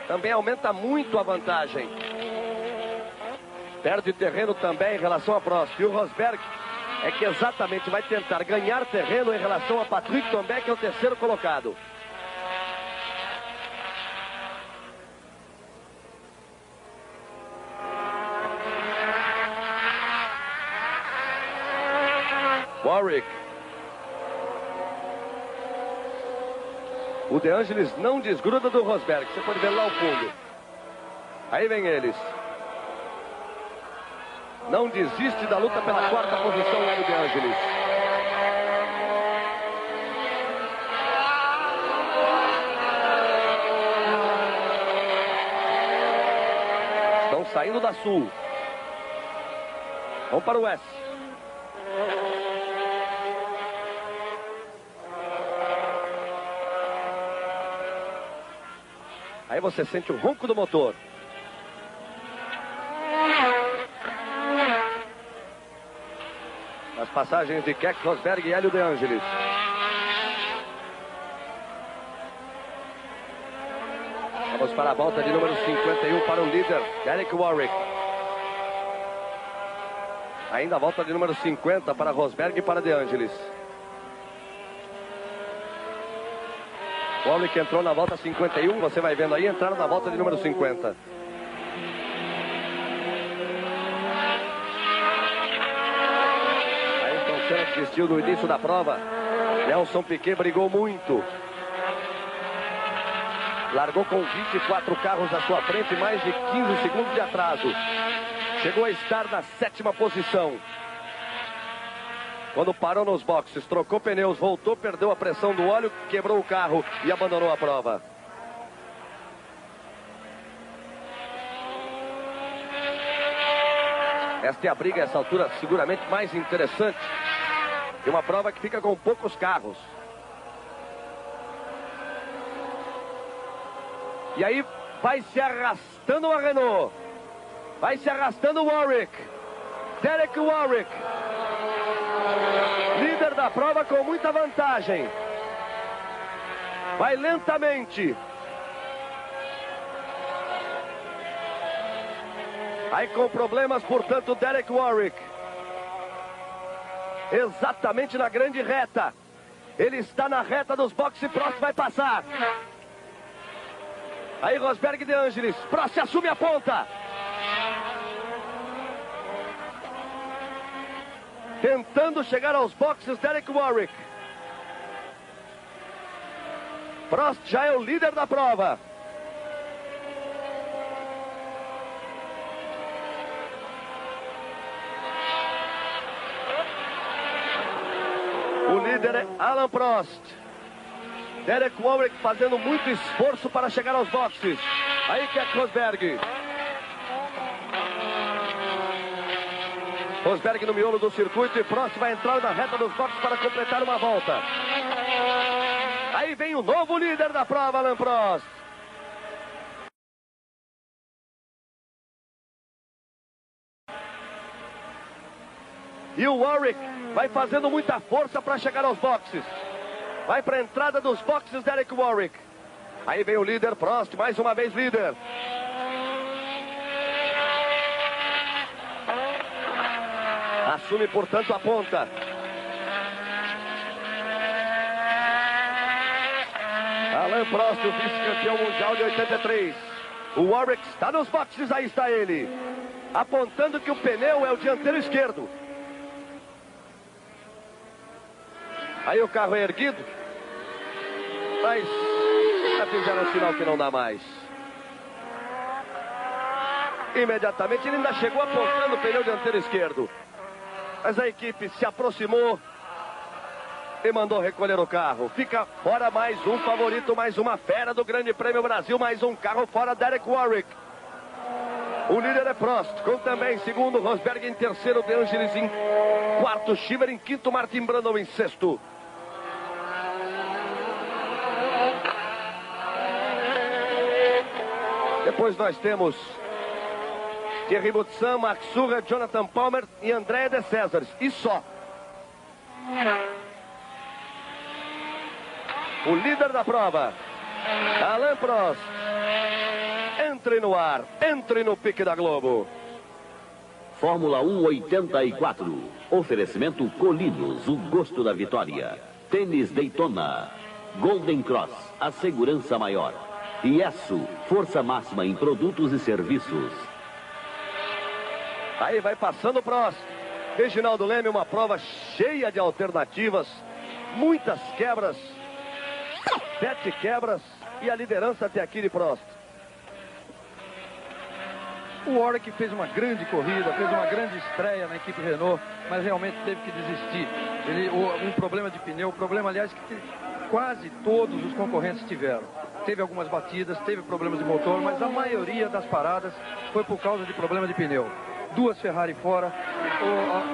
Também aumenta muito a vantagem. Perde terreno também em relação a Prost. E o Rosberg é que exatamente vai tentar ganhar terreno em relação a Patrick Também, que é o 3º colocado. Warwick. O De Angelis não desgruda do Rosberg. Você pode ver lá ao fundo. Aí vem eles. Não desiste da luta pela quarta posição, o De Angelis. Estão saindo da Sul. Vamos para o S. Aí você sente o ronco do motor. As passagens de Keck, Rosberg e Hélio De Angelis. Vamos para a volta de número 51 para o líder, Derek Warwick. Ainda a volta de número 50 para Rosberg e para De Angelis. Warwick entrou na volta 51, você vai vendo aí, entraram na volta de número 50. Ayrton Senna desistiu no início da prova. Nelson Piquet brigou muito. Largou com 24 carros à sua frente, mais de 15 segundos de atraso. Chegou a estar na 7ª posição. Quando parou nos boxes, trocou pneus, voltou, perdeu a pressão do óleo, quebrou o carro e abandonou a prova. Esta é a briga, essa altura, seguramente mais interessante. De uma prova que fica com poucos carros. E aí vai se arrastando a Renault. Vai se arrastando o Warwick. Derek Warwick. Líder da prova com muita vantagem. Vai lentamente. Aí com problemas, portanto, Derek Warwick. Exatamente na grande reta. Ele está na reta dos boxes, Prost vai passar. Aí Rosberg e De Angelis. Prost assume a ponta. Tentando chegar aos boxes, Derek Warwick. Prost já é o líder da prova. O líder é Alain Prost. Derek Warwick fazendo muito esforço para chegar aos boxes. Aí Keck Rosberg. Rosberg no miolo do circuito e Prost vai entrar na reta dos boxes para completar uma volta. Aí vem o novo líder da prova, Alain Prost. E o Warwick vai fazendo muita força para chegar aos boxes. Vai para a entrada dos boxes, Derek Warwick. Aí vem o líder, Prost, mais uma vez líder. Assume, portanto, a ponta. Alain Prost, o vice-campeão mundial de 83. O Warwick está nos boxes, aí está ele. Apontando que o pneu é o dianteiro esquerdo. Aí o carro é erguido. Mas já fizeram um sinal que não dá mais. Imediatamente ele ainda chegou apontando o pneu dianteiro esquerdo. Mas a equipe se aproximou e mandou recolher o carro. Fica fora mais um favorito, mais uma fera do Grande Prêmio Brasil, mais um carro fora, Derek Warwick. O líder é Prost, com também segundo Rosberg em terceiro, De Angelis em quarto, Schiffer em quinto, Martin Brundle em sexto. Depois nós temos Thierry Boutsan, Mark Surra, Jonathan Palmer e Andrea de Césares. E só. O líder da prova, Alain Prost. Entre no ar, entre no pique da Globo. Fórmula 1 84. Oferecimento Colinos, o gosto da vitória. Tênis Daytona. Golden Cross, a segurança maior. Iesu, força máxima em produtos e serviços. Aí vai passando o Prost. Reginaldo Leme, uma prova cheia de alternativas, muitas quebras, 7 quebras e a liderança até aqui de Prost. O Warwick fez uma grande corrida, fez uma grande estreia na equipe Renault, mas realmente teve que desistir. Um problema de pneu, problema, aliás, que quase todos os concorrentes tiveram. Teve algumas batidas, teve problemas de motor, mas a maioria das paradas foi por causa de problema de pneu. 2 Ferrari fora,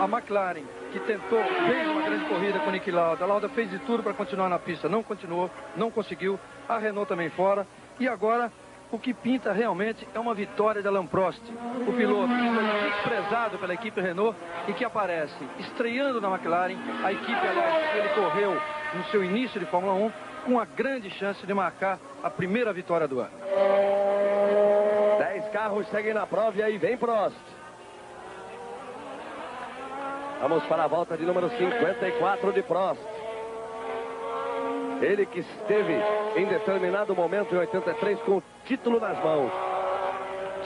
a McLaren, que tentou, fez uma grande corrida com o Niki Lauda. A Lauda fez de tudo para continuar na pista, não continuou, não conseguiu. A Renault também fora. E agora, o que pinta realmente é uma vitória de Alain Prost, o piloto que foi desprezado pela equipe Renault e que aparece estreando na McLaren. A equipe, aliás, que ele correu no seu início de Fórmula 1, com a grande chance de marcar a primeira vitória do ano. 10 carros seguem na prova e aí vem Prost. Vamos para a volta de número 54 de Prost. Ele que esteve em determinado momento em 83 com o título nas mãos.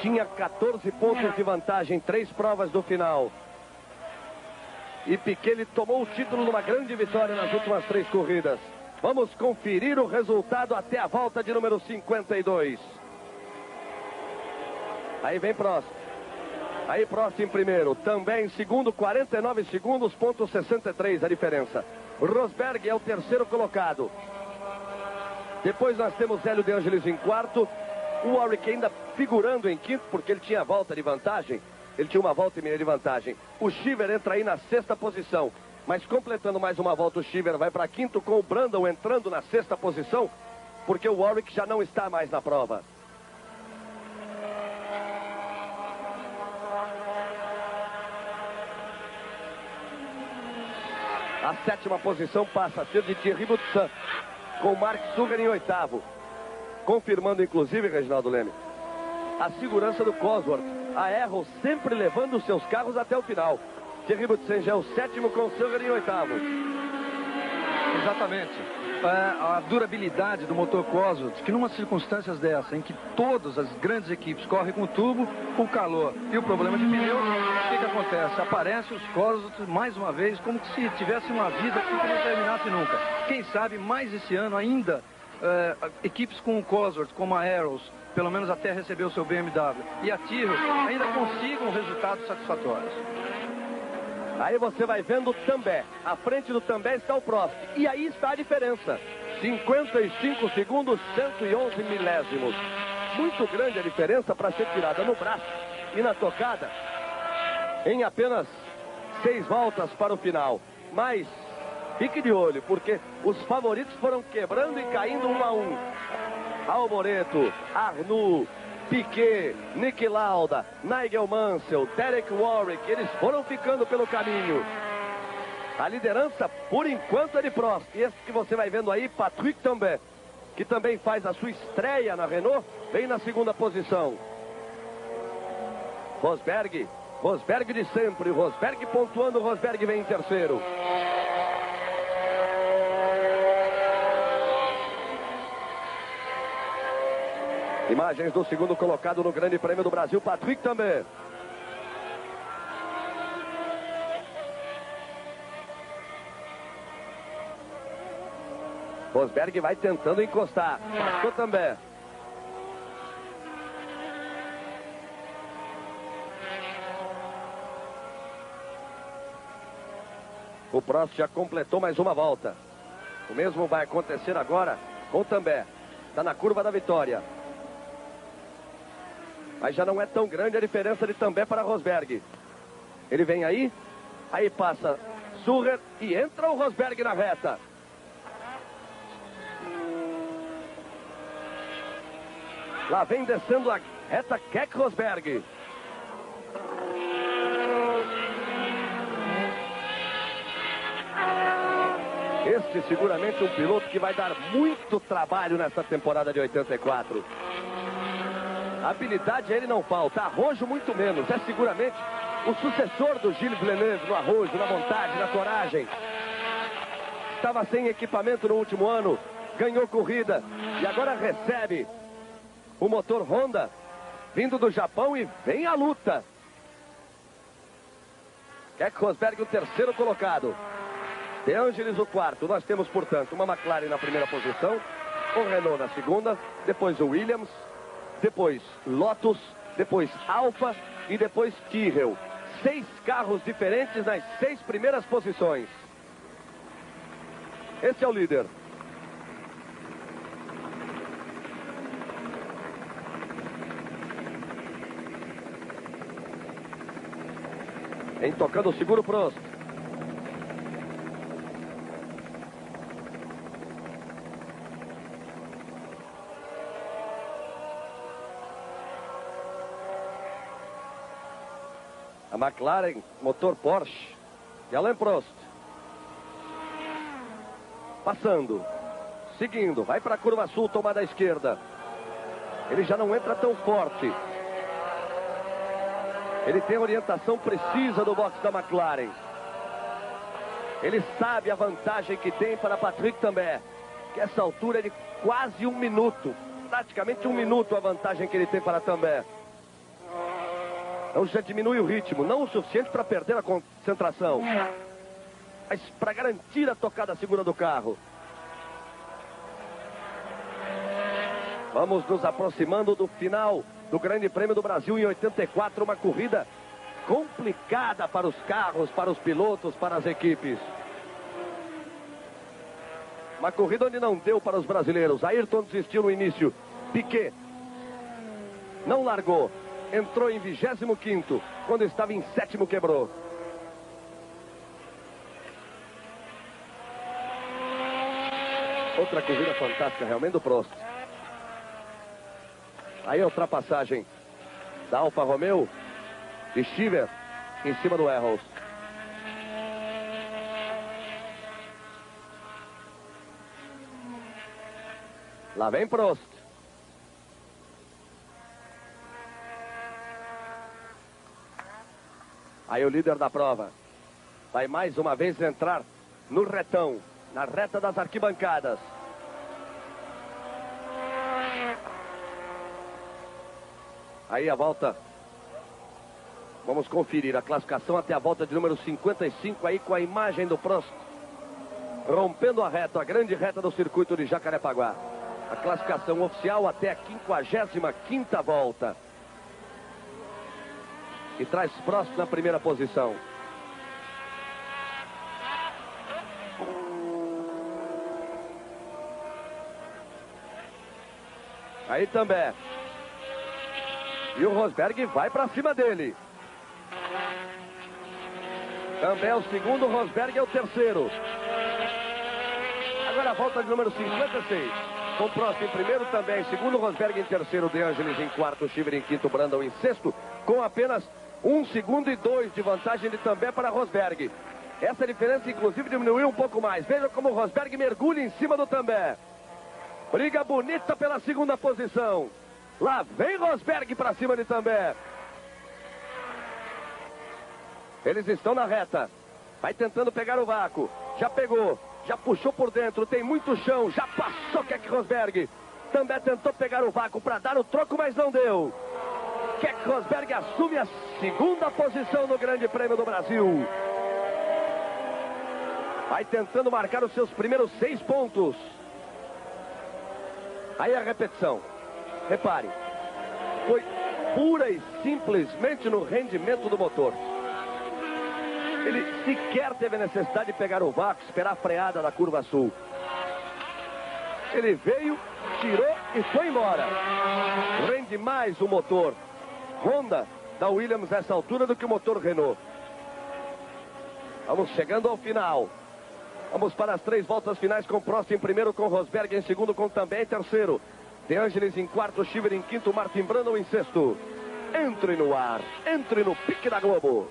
Tinha 14 pontos de vantagem, 3 provas do final. E Piquet ele tomou o título numa grande vitória nas últimas 3 corridas. Vamos conferir o resultado até a volta de número 52. Aí vem Prost. Aí Prost em primeiro, também em segundo, 49 segundos, ponto 63 a diferença. Rosberg é o terceiro colocado. Depois nós temos Hélio de Angelis em quarto. O Warwick ainda figurando em quinto, porque ele tinha volta de vantagem. Ele tinha uma volta e meia de vantagem. O Shiver entra aí na sexta posição. Mas completando mais uma volta, o Shiver vai para quinto, com o Brandon entrando na sexta posição, porque o Warwick já não está mais na prova. A sétima posição passa a ser de Thierry Boutsan, com Mark Sugar em oitavo. Confirmando, inclusive, Reginaldo Leme, a segurança do Cosworth. A Arrow sempre levando os seus carros até o final. Thierry Boutsan já é o sétimo, com Sugar em oitavo. Exatamente. A durabilidade do motor Cosworth, que numa circunstâncias dessa, em que todas as grandes equipes correm com tubo, com calor e o problema de pneu, o que acontece? Aparece os Cosworth mais uma vez como se tivesse uma vida que não terminasse nunca. Quem sabe mais esse ano ainda, equipes com o Cosworth, como a Arrows, pelo menos até receber o seu BMW, e a Tyrrell ainda consigam resultados satisfatórios. Aí você vai vendo o També. À frente do També está o Prost. E aí está a diferença. 55 segundos, 111 milésimos. Muito grande a diferença para ser tirada no braço e na tocada em apenas 6 voltas para o final. Mas fique de olho, porque os favoritos foram quebrando e caindo 1 a 1. Alboreto, Arnoux, Piquet, Niki Lauda, Nigel Mansell, Derek Warwick, eles foram ficando pelo caminho. A liderança, por enquanto, é de Prost. E esse que você vai vendo aí, Patrick Tambay, que também faz a sua estreia na Renault, vem na segunda posição. Rosberg de sempre, Rosberg pontuando, Rosberg vem em terceiro. Imagens do segundo colocado no Grande Prêmio do Brasil, Patrick Tambay. Rosberg vai tentando encostar. Passou Tambay. O Prost já completou mais uma volta. O mesmo vai acontecer agora com o Tambay. Está na curva da vitória. Mas já não é tão grande a diferença de Tambay para Rosberg. Ele vem aí passa Surer e entra o Rosberg na reta. Lá vem descendo a reta Keck Rosberg. Este seguramente um piloto que vai dar muito trabalho nessa temporada de 84. Habilidade a ele não falta, arrojo muito menos. É seguramente o sucessor do Gilles Villeneuve no arrojo, na montagem, na coragem. Estava sem equipamento no último ano, ganhou corrida e agora recebe o motor Honda vindo do Japão e vem a luta. Keck Rosberg, o terceiro colocado. De Angelis, o quarto. Nós temos, portanto, uma McLaren na primeira posição, o Renault na segunda, depois o Williams, depois Lotus, depois Alfa e depois Tyrrell. 6 carros diferentes nas 6 primeiras posições. Esse é o líder. Em tocando o seguro, Prost. A McLaren, motor Porsche, de Alain Prost. Passando, seguindo, vai para a curva sul, tomada à esquerda. Ele já não entra tão forte. Ele tem a orientação precisa do box da McLaren. Ele sabe a vantagem que tem para Patrick Tambay, que essa altura é de quase 1 minuto. Praticamente 1 minuto a vantagem que ele tem para Tambay. Então já diminui o ritmo, não o suficiente para perder a concentração, mas para garantir a tocada segura do carro. Vamos nos aproximando do final do Grande Prêmio do Brasil em 84, uma corrida complicada para os carros, para os pilotos, para as equipes. Uma corrida onde não deu para os brasileiros. Ayrton desistiu no início. Piquet não largou. Entrou em 25º, quando estava em 7º quebrou. Outra corrida fantástica realmente do Prost. Aí a ultrapassagem da Alfa Romeo de Chiver em cima do Errol. Lá vem Prost. Aí o líder da prova vai mais uma vez entrar no retão, na reta das arquibancadas. Aí a volta, vamos conferir a classificação até a volta de número 55, aí com a imagem do Prost rompendo a reta, a grande reta do circuito de Jacarepaguá. A classificação oficial até a 55ª volta. E traz Prost na primeira posição. Aí também. E o Rosberg vai para cima dele. Também é o segundo, o Rosberg é o terceiro. Agora a volta de número 56. Com Prost em primeiro, também em segundo, Rosberg em terceiro, De Angelis em quarto, Chiver em quinto, Brandon em sexto, com apenas 1 segundo e 2 de vantagem de Tambay para Rosberg. Essa diferença, inclusive, diminuiu um pouco mais. Veja como o Rosberg mergulha em cima do Tambay. Briga bonita pela segunda posição. Lá vem Rosberg para cima de Tambay. Eles estão na reta. Vai tentando pegar o vácuo. Já pegou. Já puxou por dentro. Tem muito chão. Já passou Keck Rosberg. Tambay tentou pegar o vácuo para dar o troco, mas não deu. Keck Rosberg assume a segunda posição no Grande Prêmio do Brasil. Vai tentando marcar os seus primeiros 6 pontos. Aí a repetição. Repare. Foi pura e simplesmente no rendimento do motor. Ele sequer teve a necessidade de pegar o vácuo, esperar a freada da curva sul. Ele veio, tirou e foi embora. Rende mais o motor Honda da Williams nessa altura do que o motor Renault. Vamos chegando ao final. Vamos para as 3 voltas finais com Prost em primeiro, com Rosberg em segundo, com Tambay em terceiro. De Angelis em quarto, Chiver em quinto, Martin Brundle em sexto. Entre no ar, entre no pique da Globo.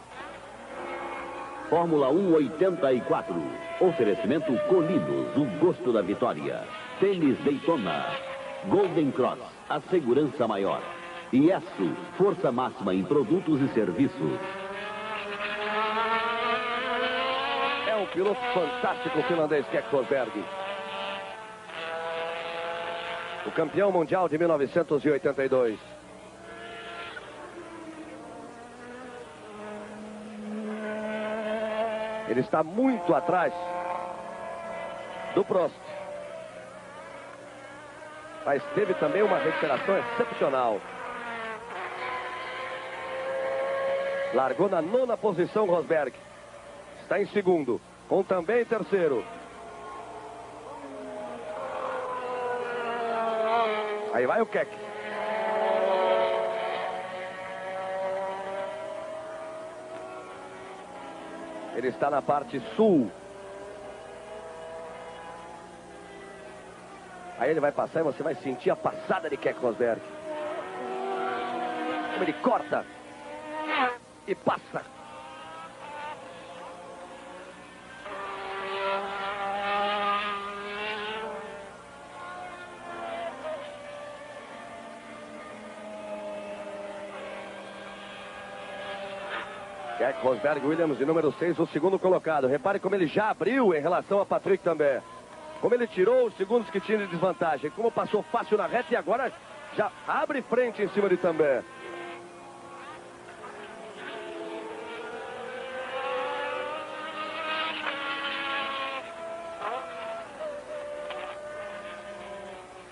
Fórmula 1 84. Oferecimento Colinos, o gosto da vitória. Tênis Daytona. Golden Cross, a segurança maior. IESO, força máxima em produtos e serviços. É um piloto fantástico, o finlandês Keck Rosberg. O campeão mundial de 1982. Ele está muito atrás do Prost. Mas teve também uma recuperação excepcional. Largou na 9ª posição Rosberg. Está em segundo, com também terceiro. Aí vai o Keck. Ele está na parte sul. Aí ele vai passar e você vai sentir a passada de Keck Rosberg. Como ele corta e passa. Keck Rosberg Williams, de número 6, o segundo colocado. Repare como ele já abriu em relação a Patrick também. Como ele tirou os segundos que tinha de desvantagem. Como passou fácil na reta e agora já abre frente em cima de também.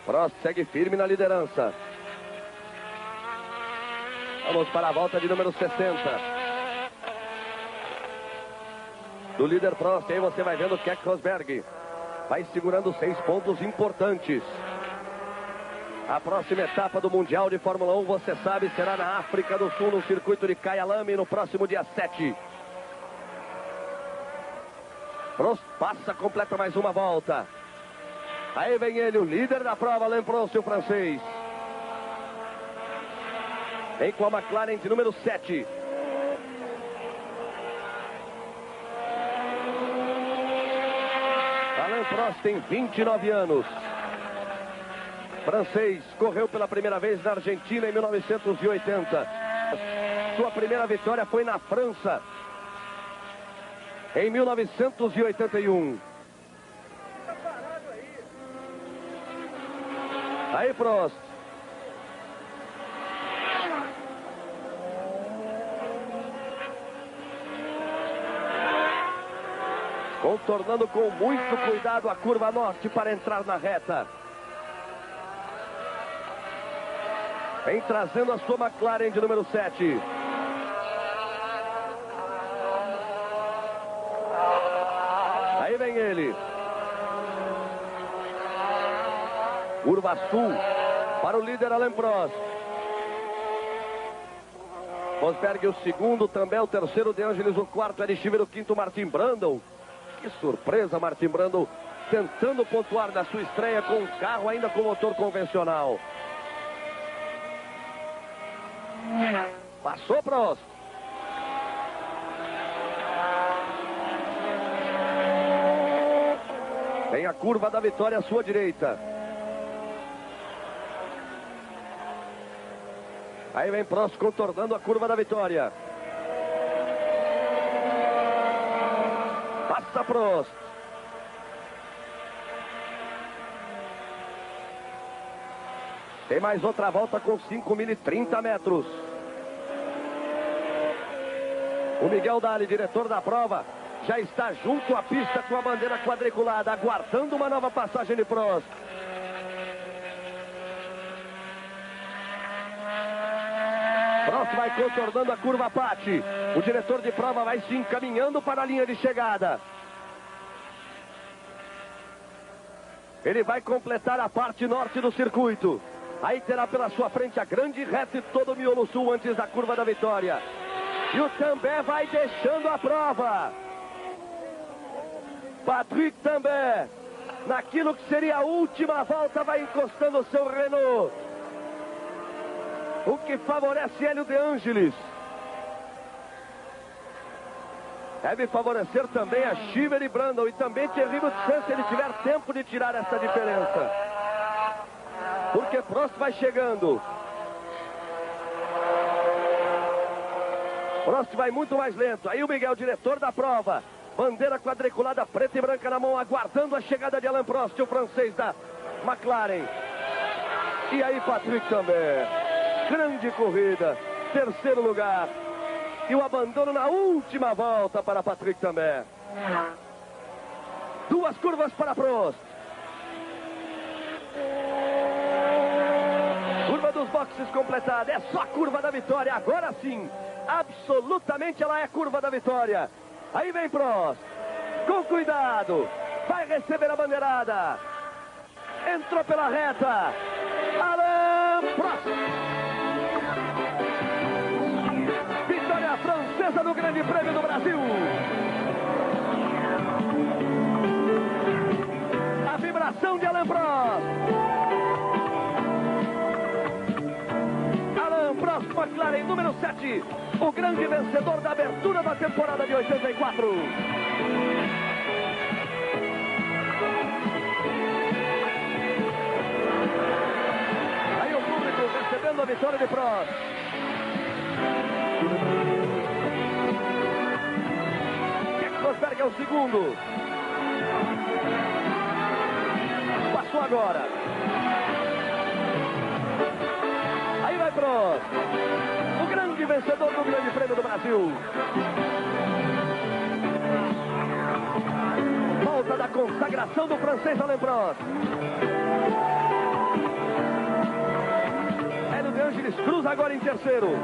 Prost segue firme na liderança. Vamos para a volta de número 60. Do líder Prost, aí você vai vendo Keck Rosberg. Vai segurando 6 pontos importantes. A próxima etapa do Mundial de Fórmula 1, você sabe, será na África do Sul, no circuito de Kyalami, no próximo dia 7. Prost passa, completa mais uma volta. Aí vem ele, o líder da prova, Alain Prost, o francês. Vem com a McLaren de número 7. Alain Prost tem 29 anos. Francês, correu pela primeira vez na Argentina em 1980. Sua primeira vitória foi na França em 1981. Aí Prost. Contornando com muito cuidado a curva norte para entrar na reta. Vem trazendo a sua McLaren de número 7. Aí vem ele. Curva sul para o líder Alain Prost. Rosberg o segundo, também o terceiro De Angelis, o quarto Ed Schiffer, o quinto Martin Brundle. Que surpresa, Martin Brundle tentando pontuar na sua estreia com um carro ainda com motor convencional. Passou Prost. Tem a curva da vitória à sua direita. Aí vem Prost contornando a curva da vitória. Passa Prost. Tem mais outra volta com 5.030 metros. O Miguel Daly, diretor da prova, já está junto à pista com a bandeira quadriculada, aguardando uma nova passagem de Prost. Prost vai contornando a curva Patti. O diretor de prova vai se encaminhando para a linha de chegada. Ele vai completar a parte norte do circuito. Aí terá pela sua frente a grande reta e todo o miolo sul antes da curva da vitória. E o Tambay vai deixando a prova. Patrick Tambay, naquilo que seria a última volta, vai encostando o seu Renault. O que favorece Hélio De Angelis. Deve favorecer também a Schiffer e Brundle. E também Thierry Boutsen, se ele tiver tempo de tirar essa diferença. Porque Prost vai chegando. Prost vai muito mais lento. Aí o Miguel, diretor da prova. Bandeira quadriculada preta e branca na mão, aguardando a chegada de Alain Prost, o francês da McLaren. E aí Patrick também. Grande corrida. Terceiro lugar. E o abandono na última volta para Patrick também. 2 curvas para Prost. Curva dos boxes completada. É só a curva da vitória. Agora sim. Absolutamente ela é a curva da vitória. Aí vem Prost. Com cuidado. Vai receber a bandeirada. Entrou pela reta. Alain Prost. Vitória francesa do Grande Prêmio do Brasil. A vibração de Alain Prost. Alain Prost, McLaren número 7. O grande vencedor da abertura da temporada de 84. Aí o público recebendo a vitória de Prost. Rosberg é o segundo. Passou agora. Aí vai Prost. O grande vencedor do Grande Prêmio do Brasil. Volta da consagração do francês Alain Prost. Hélio de Angelis cruza agora em terceiro.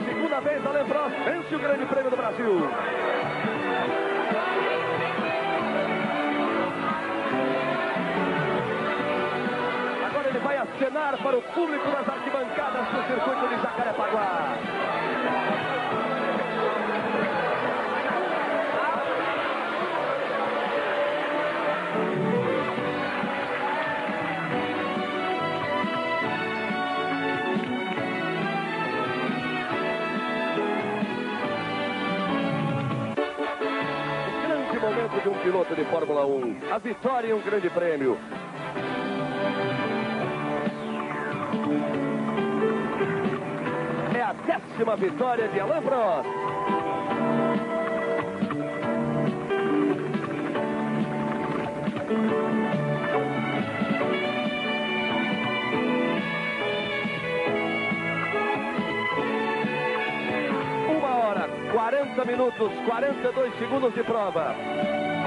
Segunda vez Alain Prost vence o Grande Prêmio do Brasil. Agora ele vai acenar para o público das arquibancadas do circuito de Jacarepaguá. Momento de um piloto de Fórmula 1. A vitória em um grande prêmio. É a 10ª vitória de Alain Prost. Uma hora, 40 minutos, 42 segundos de prova.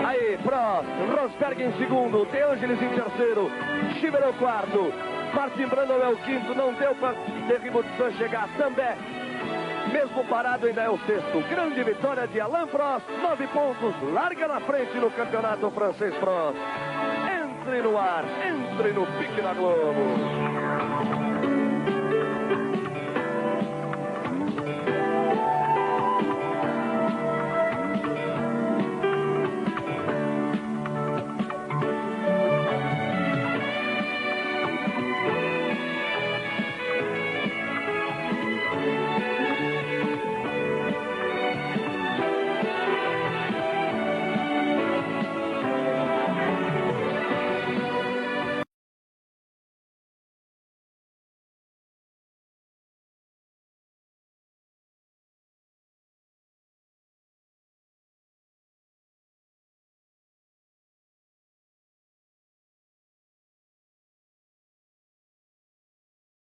Aí, Prost, Rosberg em segundo, De Angelis em terceiro, Schibero quarto, Martin Brundle é o quinto, não deu para Thierry Boutsen chegar também. Mesmo parado ainda é o sexto. Grande vitória de Alain Prost, 9 pontos, larga na frente no campeonato francês Prost. Entre no ar, entre no pique da Globo.